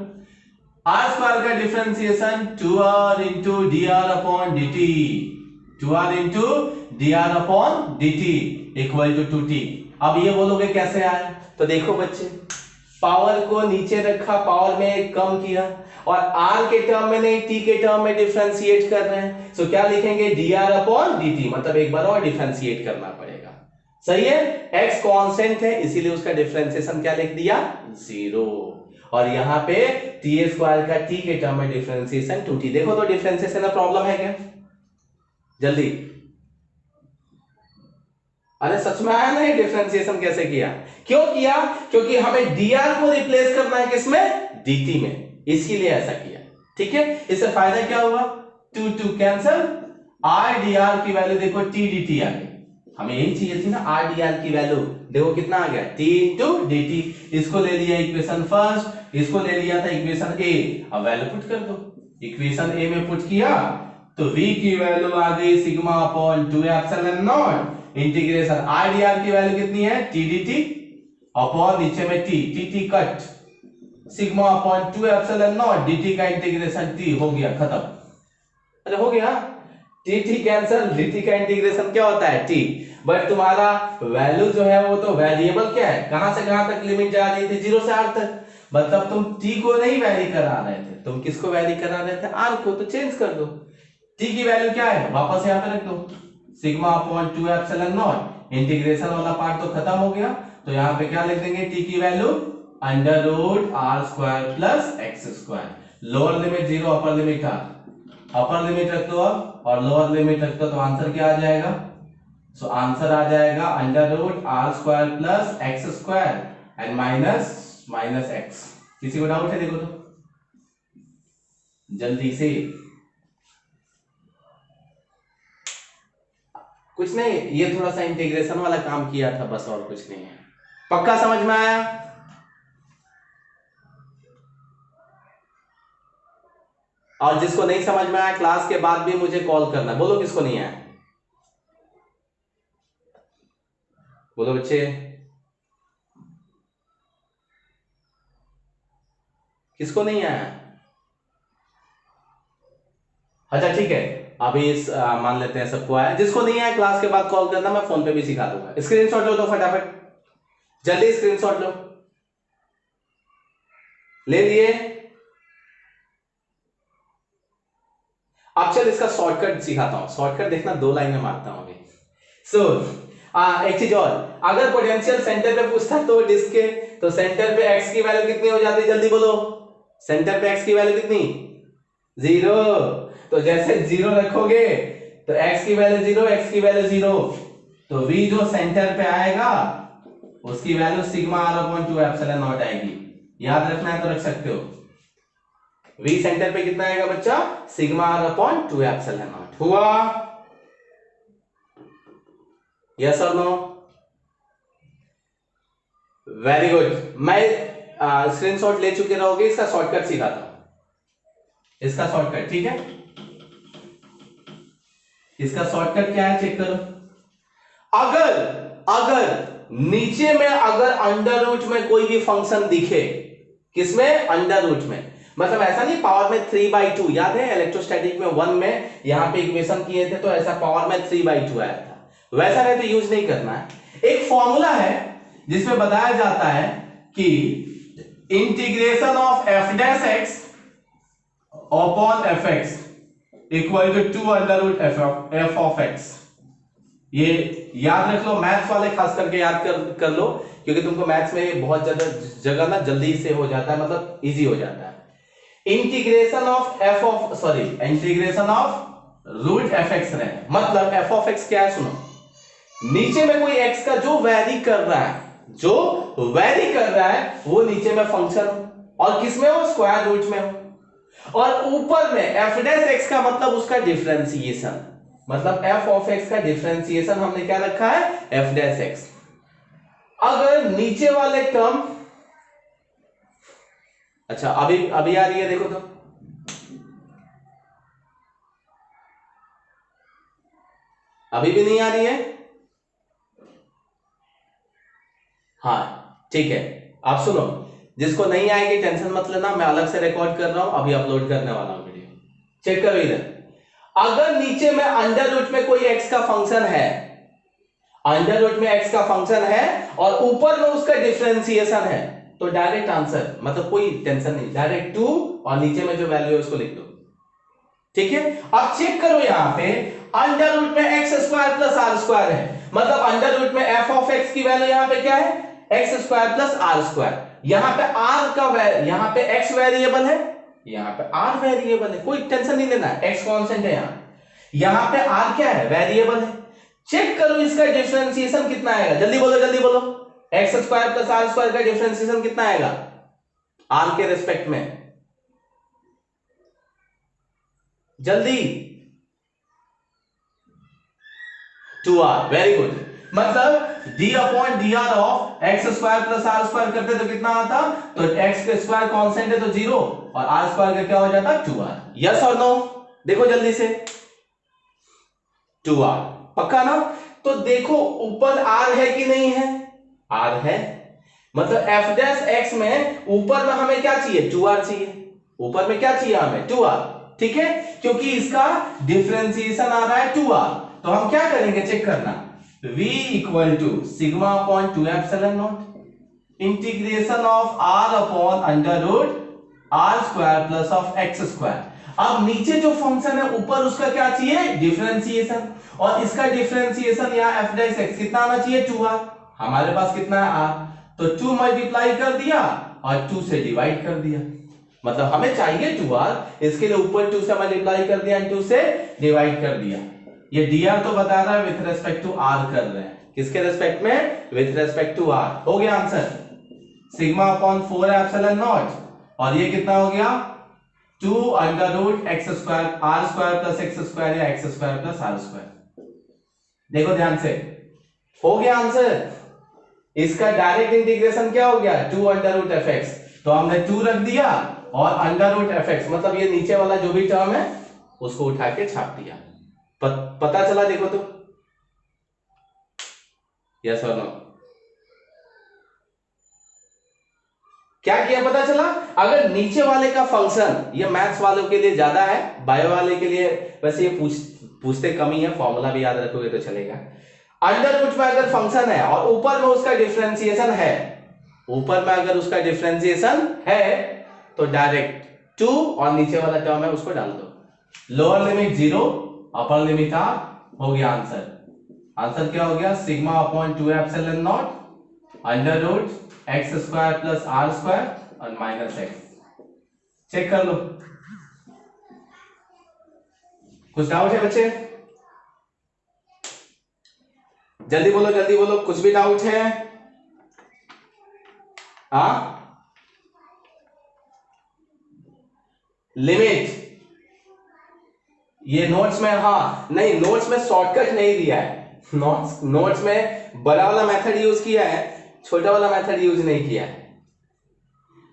आर स्क्वायर का differentiation 2r into d r upon d t, 2r into d r upon d t equal to 2t। अब ये बोलोगे कैसे आए? तो देखो बच्चे, पावर को नीचे रखा, पावर में कम किया, और r के टर्म में नहीं t के टर्म में डिफरेंशिएट कर रहे हैं, सो क्या लिखेंगे? dr अपॉन dt, मतलब एक बार और डिफरेंशिएट करना पड़ेगा। सही है, x कांस्टेंट है इसीलिए उसका डिफरेंशिएशन क्या लिख दिया? 0, और यहां पे टी स्क्वायर का t के टर्म में डिफरेंशिएशन 2t। देखो तो डिफरेंशिएशन में प्रॉब्लम है क्या? जल्दी, अरे सच में आया ना ये डिफरेंशिएशन कैसे किया? क्यों किया? क्योंकि हमें dr को रिप्लेस करना है किसमें? dt में, इसीलिए ऐसा किया। ठीक है, इससे फायदा क्या हुआ? 2 कैंसिल, r dr की वैल्यू देखो t dt आ गई, हमें यही चाहिए थी ना r dr की वैल्यू, देखो कितना आ गया? t into dt। इसको ले लिया इक्वेशन फर्स्ट, इसको ले लिया था इक्वेशन a, अब वैल्यू पुट कर दो, इक्वेशन a में पुट किया तो v की वैल्यू आ गई sigma upon 2 epsilon not integration r dr की वैल्यू कितनी है? t dt अपॉन नीचे में t, t cut, sigma upon 2 epsilon not dt का इंटीग्रेशन t, हो गया खत्म। अरे हो गया, t कैंसिल, dt का इंटीग्रेशन क्या होता है? t। बट तुम्हारा वैल्यू जो है वो तो वेरिएबल क्या है, कहां से कहां तक लिमिट जा रही थी? 0 से r तक, मतलब तुम t को नहीं वैरी करा रहे थे, तुम किसको वैरी करा रहे थे? r को, तो चेंज कर दो। t की वैल्यू क्या है वापस यहां पे रख दो, sigma upon 2 epsilon not, integration वाला पार्ट तो खत्म हो गया, तो यहां पे क्या लिख देंगे? t की value under root r square plus x square, lower limit 0 upper limit r, upper limit रख दो अब और लोअर लिमिट रख दो, तो आंसर क्या आ जाएगा? सो आंसर आ जाएगा under root r square plus x square and minus x. किसी को डाउट है? देखो तो जल्दी से, कुछ नहीं, ये थोड़ा सा इंटीग्रेशन वाला काम किया था बस, और कुछ नहीं है। पक्का समझ में आया? और जिसको नहीं समझ में आया क्लास के बाद भी मुझे कॉल करना। बोलो किसको नहीं आया, बोलो बच्चे। किसको नहीं आया? अच्छा ठीक है, अभी मान लेते हैं सबको आया। जिसको नहीं आया क्लास के बाद कॉल करना, मैं फोन पे भी सिखा दूंगा। स्क्रीनशॉट लो तो फटाफट, जल्दी स्क्रीनशॉट लो। ले लिए? अब चल इसका शॉर्टकट सिखाता हूं। शॉर्टकट देखना, 2 लाइन में मारता हूं अभी। सो एक चीज और, अगर पोटेंशियल सेंटर पे पूछता तो डिस्क के, तो सेंटर पे एक्स की वैल्यू कितनी हो जाती है? जल्दी बोलो, सेंटर पे एक्स की वैल्यू कितनी? 0। तो जैसे 0 रखोगे तो एक्स की वैल्यू 0, एक्स की वैल्यू 0, तो v जो सेंटर पे आएगा उसकी value sigma r upon 2 epsilon not आएगी। याद रखना है तो रख सकते हो। v सेंटर पे कितना आएगा बच्चा? Sigma r upon 2 epsilon not. हुआ? यस और नो? Very good. मैं स्क्रीनशॉट ले चुके रहोगे, इसका शॉर्टकट सिखाता हूं। इसका शॉर्टकट ठीक है, इसका शॉर्टकट क्या है चेक करो। अगर नीचे में अगर अंडर रूट में कोई भी फंक्शन दिखे, किसमें? अंडर रूट में। मतलब ऐसा नहीं पावर में 3/2, याद है इलेक्ट्रोस्टैटिक में 1 में यहां पे इक्वेशन किए थे तो ऐसा पावर में 3/2 आया था, वैसा नहीं तो यूज नहीं करना है। एक फॉर्मूला है जिसमें बताया जाता है कि integration of f dash x upon fx equal to 2 under root f of x। ये याद रख लो, मैथ्स वाले खास करके याद कर लो, क्योंकि तुमको मैथ्स में बहुत ज्यादा जगह ना जल्दी से हो जाता है, मतलब इजी हो जाता है। Integration of integration of root f x रहे, मतलब एफ ऑफ एक्स क्या है सुनो, नीचे में कोई एक्स का जो वैरी कर रहा है वो नीचे में फंक्शन और किस में हो? स्क्वायर रूट में हो। और ऊपर में एफ डैश एक्स का मतलब उसका डिफरेंशिएशन, मतलब एफ ऑफ एक्स का डिफरेंशिएशन हमने क्या रखा है? F dash x. अगर नीचे वाले टर्म, अच्छा अभी आ रही है देखो तो, अभी भी नहीं आ रही है? हाँ ठीक है, आप सुनो, जिसको नहीं आएगी टेंशन मत लेना, मैं अलग से रिकॉर्ड कर रहा हूं, अभी अपलोड करने वाला हूं वीडियो, चेक करो इधर। अगर नीचे में अंडर रूट में कोई एक्स का फंक्शन है, अंडर रूट में एक्स का फंक्शन है और ऊपर में उसका डिफरेंशिएशन है, तो डायरेक्ट आंसर, मतलब कोई टेंशन नहीं, डायरेक्ट 2 और नीचे में जो वैल्यू है उसको लिख दो, ठीक है। अब चेक करो यहां पे अंडर रूट में x square plus r square है, मतलब अंडर रूट में एफ ऑफ एक्स की वैल्यू यहां पे क्या है? X square plus r square. यहां पे आर का यहां पे एक्स वेरिएबल है, यहां पे आर वेरिएबल है, कोई टेंशन नहीं लेना, एक्स कांस्टेंट है यहां पे आर क्या है? वेरिएबल है। चेक करो इसका डिफरेंशिएशन कितना आएगा, जल्दी बोलो, x square plus r square का डिफरेंशिएशन कितना आएगा आर के रिस्पेक्ट में? जल्दी, 2r। वेरी गुड, मतलब d upon d r of x square plus r square करते तो कितना आता? तो एक्स का स्क्वायर कांस्टेंट है तो 0 और आर स्क्वायर का क्या हो जाता? 2r। यस और नो? देखो जल्दी से, 2r पक्का ना? तो देखो ऊपर r है कि नहीं है? r है, मतलब f डैश x में ऊपर में हमें क्या चाहिए? 2r चाहिए। ऊपर में क्या चाहिए हमें? 2r, ठीक है, क्योंकि इसका डिफरेंशिएशन आ रहा है 2r, तो हम क्या करेंगे चेक करना, v equal to sigma upon 2 epsilon not integration of r upon under root r square plus of x square. अब नीचे जो फंक्शन है ऊपर उसका क्या चाहिए? डिफरेंशिएशन, और इसका डिफरेंशिएशन यहाँ f डैश x कितना आना चाहिए? 2r। हमारे पास कितना है? r, तो 2 मल्टीप्लाई कर दिया और 2 से डिवाइड कर दिया, मतलब हमें चाहिए 2r, इसके लिए ऊपर 2 से मल्टीप्लाई कर दिया, 2 से डिवाइड कर दिया। ये dr तो बता रहा है विथ रेस्पेक्ट टू r कर रहे हैं, किसके रेस्पेक्ट में? With respect to r। हो गया answer, sigma upon 4 epsilon naught, और ये कितना हो गया? 2 under root x square r square plus x square या x square plus r square. देखो ध्यान से, हो गया आंसर। इसका डायरेक्ट इंटीग्रेशन क्या हो गया 2 अंडर रूट एफ एक्स, तो हमने 2 रख दिया और अंडर रूट एफ एक्स मतलब ये नीचे वाला जो भी टर्म है उसको उठा के छाप दिया। पता चला देखो तो, यस और नो, क्या किया पता चला। अगर नीचे वाले का फंक्शन, ये मैथ्स वालों के लिए ज्यादा है, बायो वाले के लिए वैसे ये पूछते कम ही है, फॉर्मूला भी याद रखोगे तो चलेगा। अंडर रूट में अगर फंक्शन है और ऊपर में उसका डिफरेंशिएशन है, ऊपर में अगर उसका डिफरेंशिएशन है तो डायरेक्ट 2 और नीचे वाला टर्म है उसको डाल दो, lower limit 0 upper limit r, हो गया आंसर। आंसर क्या हो गया sigma upon 2 epsilon naught under root x square plus r square और माइनस एक्स। चेक कर लो, कुछ डाउट है बच्चे? जल्दी बोलो, कुछ भी डाउट है? हाँ, लिमिट ये नोट्स में, हाँ नहीं नोट्स में शॉर्टकट नहीं दिया है, नोट्स में बड़ा वाला मेथड यूज किया है, छोटा वाला मेथड यूज नहीं किया है।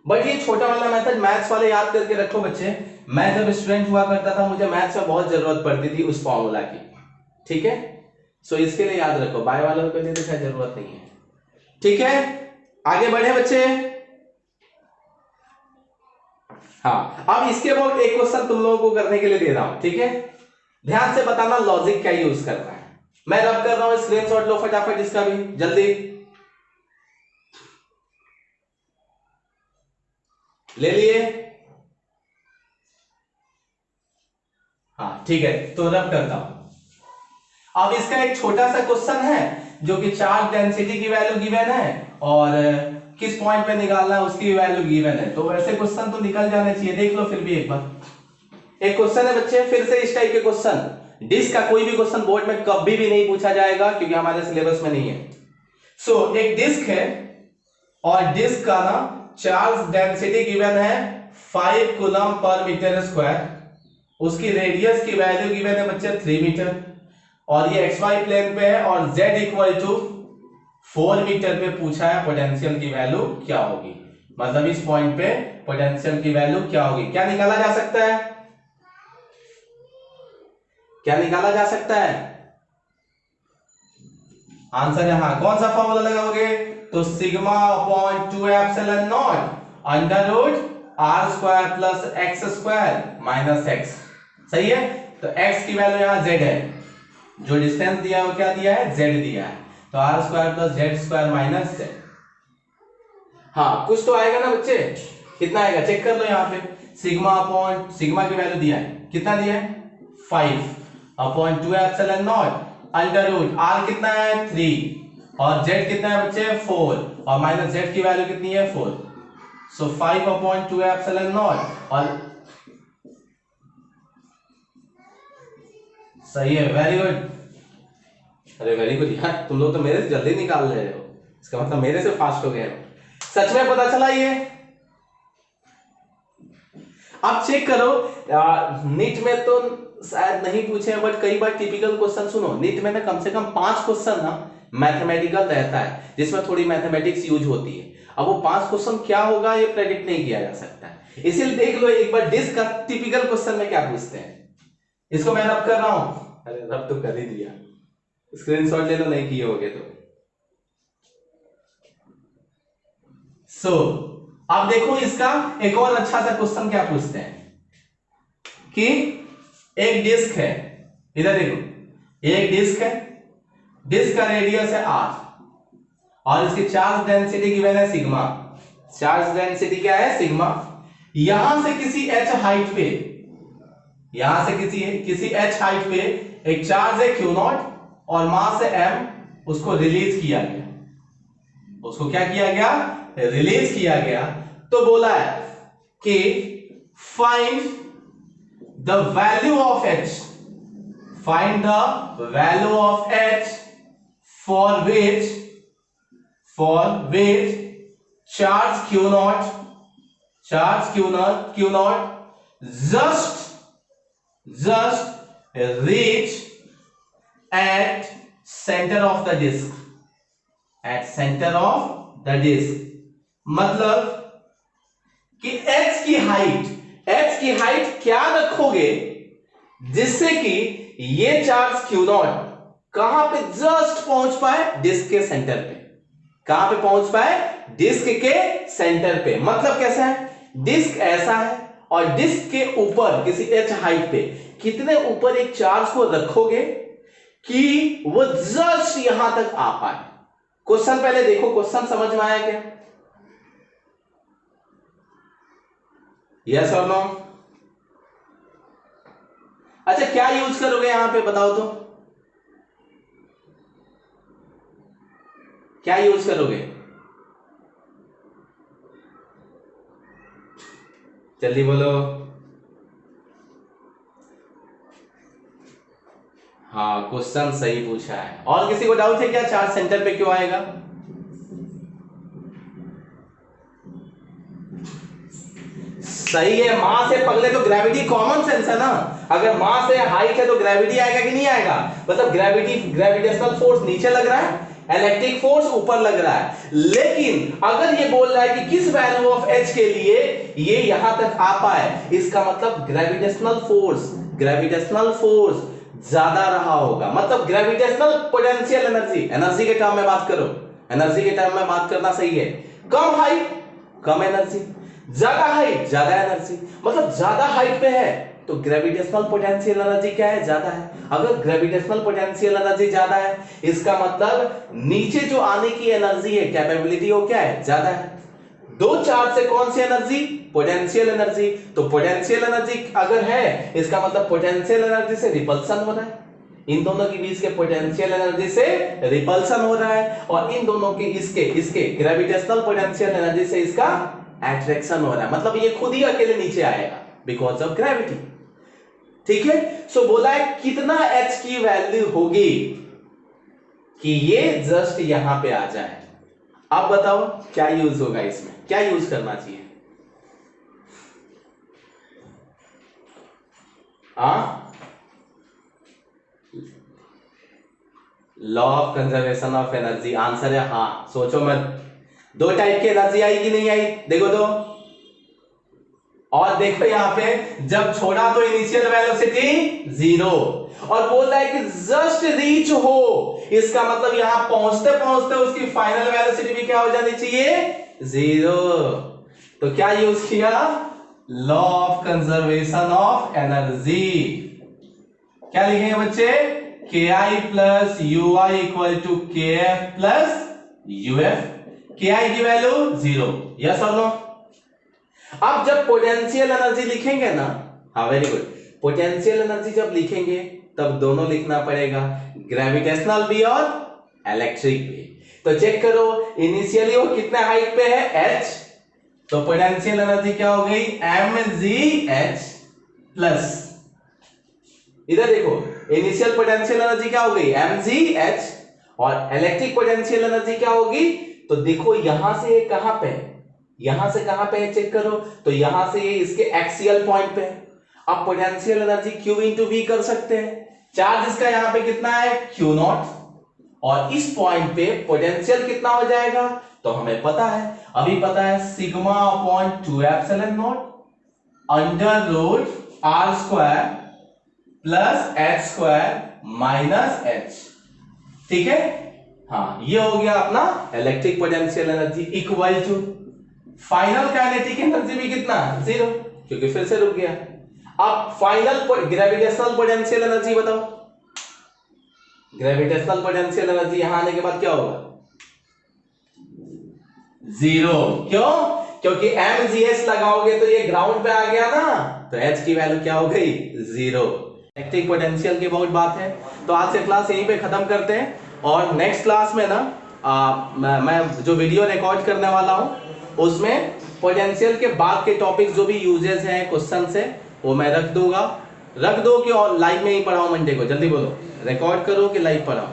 बट ये छोटा वाला मेथड मैथ्स वाले याद करके रखो बच्चे, मैं जब स्टूडेंट हुआ करता था मुझे मैथ्स में बहुत जरूरत पड़ती थी उस फॉर्मूला की, ठीक है, सो इसके लिए याद रखो, बायो वालों के लिए तो शायद जरूरत नहीं है। ठीक है, आगे बढ़े बच्चे। हाँ, अब इसके बाद एक क्वेश्चन तुम लोगों को करने के लिए दे रहा हूं, ठीक है, ध्यान से बताना लॉजिक क्या यूज करना है। मैं रब कर रहा हूं, स्क्रीनशॉट लो फटाफट इसका भी जल्दी ले लिए। हाँ ठीक है, तो रब करता हूं। अब इसका एक छोटा सा क्वेश्चन है जो कि चार्ज डेंसिटी की वैल्यू गिवन है और किस पॉइंट पे निकालना है उसकी वैल्यू गिवन है, तो वैसे क्वेश्चन तो निकल जाने चाहिए, देख लो फिर भी एक बार। एक क्वेश्चन है बच्चे, फिर से इस टाइप के क्वेश्चन, डिस्क का कोई भी क्वेश्चन बोर्ड में कभी भी नहीं पूछा जाएगा क्योंकि हमारे सिलेबस में नहीं है। सो एक डिस्क है और डिस्क का ना चार्ज डेंसिटी गिवन है 5 कूलम पर मीटर स्क्वायर, उसकी रेडियस की वैल्यू गिवन है बच्चे 3 मीटर और ये xy प्लेन पे है और z इक्वल टू 4 मीटर पे पूछा है पोटेंशियल की वैल्यू क्या होगी, मतलब इस पॉइंट पे पोटेंशियल की वैल्यू क्या होगी। क्या निकाला जा सकता है, क्या निकाला जा सकता है आंसर यहां, कौन सा फॉर्मूला लगाओगे, तो sigma upon 2 epsilon naught under root r square plus x square minus x, सही है। तो x की वैल्यू यहां z है, जो डिस्टेंस दिया है वो क्या दिया है z दिया है, तो r square plus z square minus z। हाँ कुछ तो आएगा ना बच्चे, कितना आएगा चेक कर लो यहाँ पे, सिग्मा अपॉन सिग्मा की वैल्यू दिया है, कितना दिया है 5 upon 2 epsilon naught under root r कितना है 3 और z कितना है बच्चे 4 और माइनस z की वैल्यू कितनी है 4, सो 5 अपॉन 2 एप्सिलॉन नॉट और सही है, वेरी गुड, अरे वेरी गुड यार, तुम लोग तो मेरे से जल्दी निकाल रहे हो, इसका मतलब मेरे से फास्ट हो गए हो, सच में पता चला ये। अब चेक करो, नीट में तो शायद नहीं पूछे हैं बट कई बार टिपिकल क्वेश्चन सुनो, नीट में ना कम से कम 5 क्वेश्चन ना मैथमेटिकल रहता है जिसमें थोड़ी मैथमेटिक्स यूज होती है। अब वो 5 क्वेश्चन क्या होगा ये प्रेडिक्ट नहीं किया जा सकता है, इसीलिए देख लो एक बार डिस्क का टिपिकल क्वेश्चन में क्या पूछते हैं। इसको मैं रब कर रहा हूं, अरे रब तो कर ही दिया, स्क्रीनशॉट ले लो नहीं किए होगे तो। सो अब देखो इसका एक और अच्छा सा क्वेश्चन क्या पूछते हैं कि एक डिस्क है, इधर देखो एक डिस्क है, डिस्क का रेडियस है r और इसकी चार्ज डेंसिटी गिवन है सिग्मा, चार्ज डेंसिटी क्या है सिग्मा, यहां से किसी h हाइट पे, यहां से किसी h हाइट पे एक चार्ज है q नॉट और मास है m, उसको रिलीज किया गया, उसको क्या किया गया रिलीज किया गया, तो बोला है कि find the value of h, find the value of h for which charge q naught just reach at center of the disk, at center of the disk. मतलब कि एच की हाइट क्या रखोगे जिससे कि ये चार्ज क्यू नॉट कहां पे जस्ट पहुंच पाए, डिस्क के सेंटर पे। कहां पे पहुंच पाए, डिस्क के सेंटर पे। मतलब कैसा है, डिस्क ऐसा है और डिस्क के ऊपर किसी एच हाइट पे कितने ऊपर एक चार्ज को रखोगे कि वो जस्ट यहां तक आ पाए। क्वेश्चन पहले देखो, क्वेश्चन समझ में आया क्या? यस और नो? अच्छा, क्या यूज करोगे यहां पे बताओ तो, क्या यूज करोगे? जल्दी बोलो। हाँ, क्वेश्चन सही पूछा है। और किसी को डाउट है क्या, चार्ज सेंटर पे क्यों आएगा? सही है, मास है पगले, तो ग्रेविटी कॉमन सेंस है ना। अगर मास है, हाइट है, तो ग्रेविटी आएगा कि नहीं आएगा? मतलब ग्रेविटेशनल फोर्स नीचे लग रहा है, इलेक्ट्रिक फोर्स ऊपर लग रहा है। लेकिन अगर ये बोल रहा है कि किस वैल्यू ऑफ एच के लिए ये यहां तक आ पाए, इसका मतलब ग्रेविटेशनल फोर्स ज्यादा रहा होगा। मतलब ग्रेविटेशनल पोटेंशियल एनर्जी के टर्म में बात करो, एनर्जी के टर्म में बात करना सही है। कम हाइट कम एनर्जी, ज्यादा हाइट ज्यादा एनर्जी। मतलब ज्यादा हाइट पे है तो ग्रेविटेशनल पोटेंशियल एनर्जी क्या है, ज्यादा है। अगर ग्रेविटेशनल पोटेंशियल एनर्जी ज्यादा है, इसका मतलब नीचे जो आने की एनर्जी है, कैपेबिलिटी, वो क्या है, ज्यादा है। दो चार्ज से कौन सी एनर्जी, पोटेंशियल एनर्जी। तो पोटेंशियल एनर्जी अगर है, इसका मतलब पोटेंशियल एनर्जी से रिपल्सन हो रहा है, इन दोनों के बीच के पोटेंशियल एनर्जी से रिपल्सन हो रहा है, और इन दोनों के इसके ग्रेविटेशनल पोटेंशियल एनर्जी से इसका अट्रैक्शन हो रहा है। मतलब ये खुद ही अकेले नीचे आएगा बिकॉज ऑफ ग्रेविटी। ठीक है, सो बोला है कितना एच की वैल्यू होगी कि ये जस्ट यहां पे आ जाए। अब बताओ क्या यूज होगा इसमें, क्या यूज करना चाहिए? Law of conservation of energy. Answer है हाँ, सोचो मत। दो टाइप की एनर्जी आई कि नहीं आई, देखो तो। और देखो यहां पे जब छोड़ा तो इनिशियल वेलोसिटी 0, और बोल रहा है कि जस्ट रीच हो, इसका मतलब यहां पहुंचते पहुंचते उसकी फाइनल वेलोसिटी भी क्या हो जानी चाहिए, 0। तो क्या यूज किया, law of conservation of energy. क्या लिखेंगे बच्चे, K I plus U I equal to K F plus U F. K I की वैल्यू 0, यस और नो? अब जब पोटेंशियल एनर्जी लिखेंगे ना, हाँ वेरी गुड, पोटेंशियल एनर्जी जब लिखेंगे तब दोनों लिखना पड़ेगा, ग्रेविटेशनल भी और इलेक्ट्रिक भी। तो चेक करो, इनिशियली वो कितने हाइट पे है, h, तो पोटेंशियल एनर्जी क्या हो गई, mgh प्लस, इधर देखो इनिशियल पोटेंशियल एनर्जी क्या हो गई, mgh, और इलेक्ट्रिक पोटेंशियल एनर्जी क्या होगी, तो देखो यहां से कहां पे, यहां से कहां पे है चेक करो, तो यहां से ये इसके एक्सियल पॉइंट पे है। अब potential energy Q into V कर सकते हैं, चार्ज इसका यहां पे कितना है, Q नॉट, और इस पॉइंट पे पोटेंशियल कितना हो जाएगा, तो हमें पता है, अभी पता है, sigma upon 2 epsilon naught under root r square plus h square minus h। ठीक है, हाँ ये हो गया अपना electric potential energy equal to final kinetic energy भी कितना, 0, क्योंकि फिर से रुक गया। अब फाइनल ग्रेविटेशनल पोटेंशियल एनर्जी बताओ, ग्रेविटेशनल पोटेंशियल एनर्जी यहां आने के बाद क्या होगा, 0। क्यों, क्योंकि mgh लगाओगे तो ये ग्राउंड पे आ गया ना, तो h की वैल्यू क्या हो गई, 0। इलेक्ट्रिक पोटेंशियल की बहुत बात है, तो आज से क्लास यहीं पे खत्म करते हैं, और नेक्स्ट क्लास में ना मैं जो वीडियो रिकॉर्ड करने वाला हूं उसमें पोटेंशियल के बाद के टॉपिक्स जो भी यूजेस हैं, क्वेश्चंस हैं, वो मैं रख दूंगा। रख दो कि और लाइव में ही पढ़ाओ मंडे को, जल्दी बोलो, रिकॉर्ड करो कि लाइव पढ़ाओ।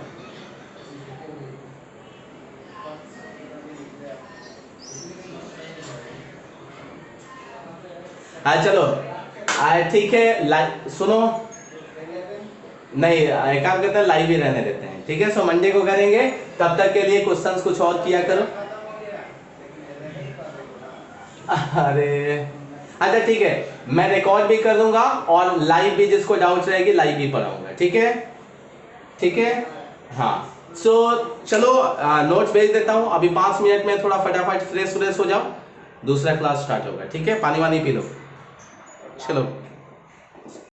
चलो ठीक है, सुनो, नहीं एक काम करते हैं, लाइव ही रहने देते हैं, ठीक है। सो मंडे को करेंगे तब तक के लिए क्वेश्चंस कुछ और किया करो। अरे अच्छा ठीक है, मैं रिकॉर्ड भी कर दूंगा और लाइव भी, जिसको डाउट रहेगी लाइव भी पढ़ाऊंगा। ठीक है, ठीक है, हाँ। सो चलो नोट्स भेज देता हूँ अभी 5 मिनट में, थोड़ा फटाफट फ्रेश हो जाओ, दूसरा क्लास स्टार्ट होगा। ठीक है, पानी वानी पी लो, चलो।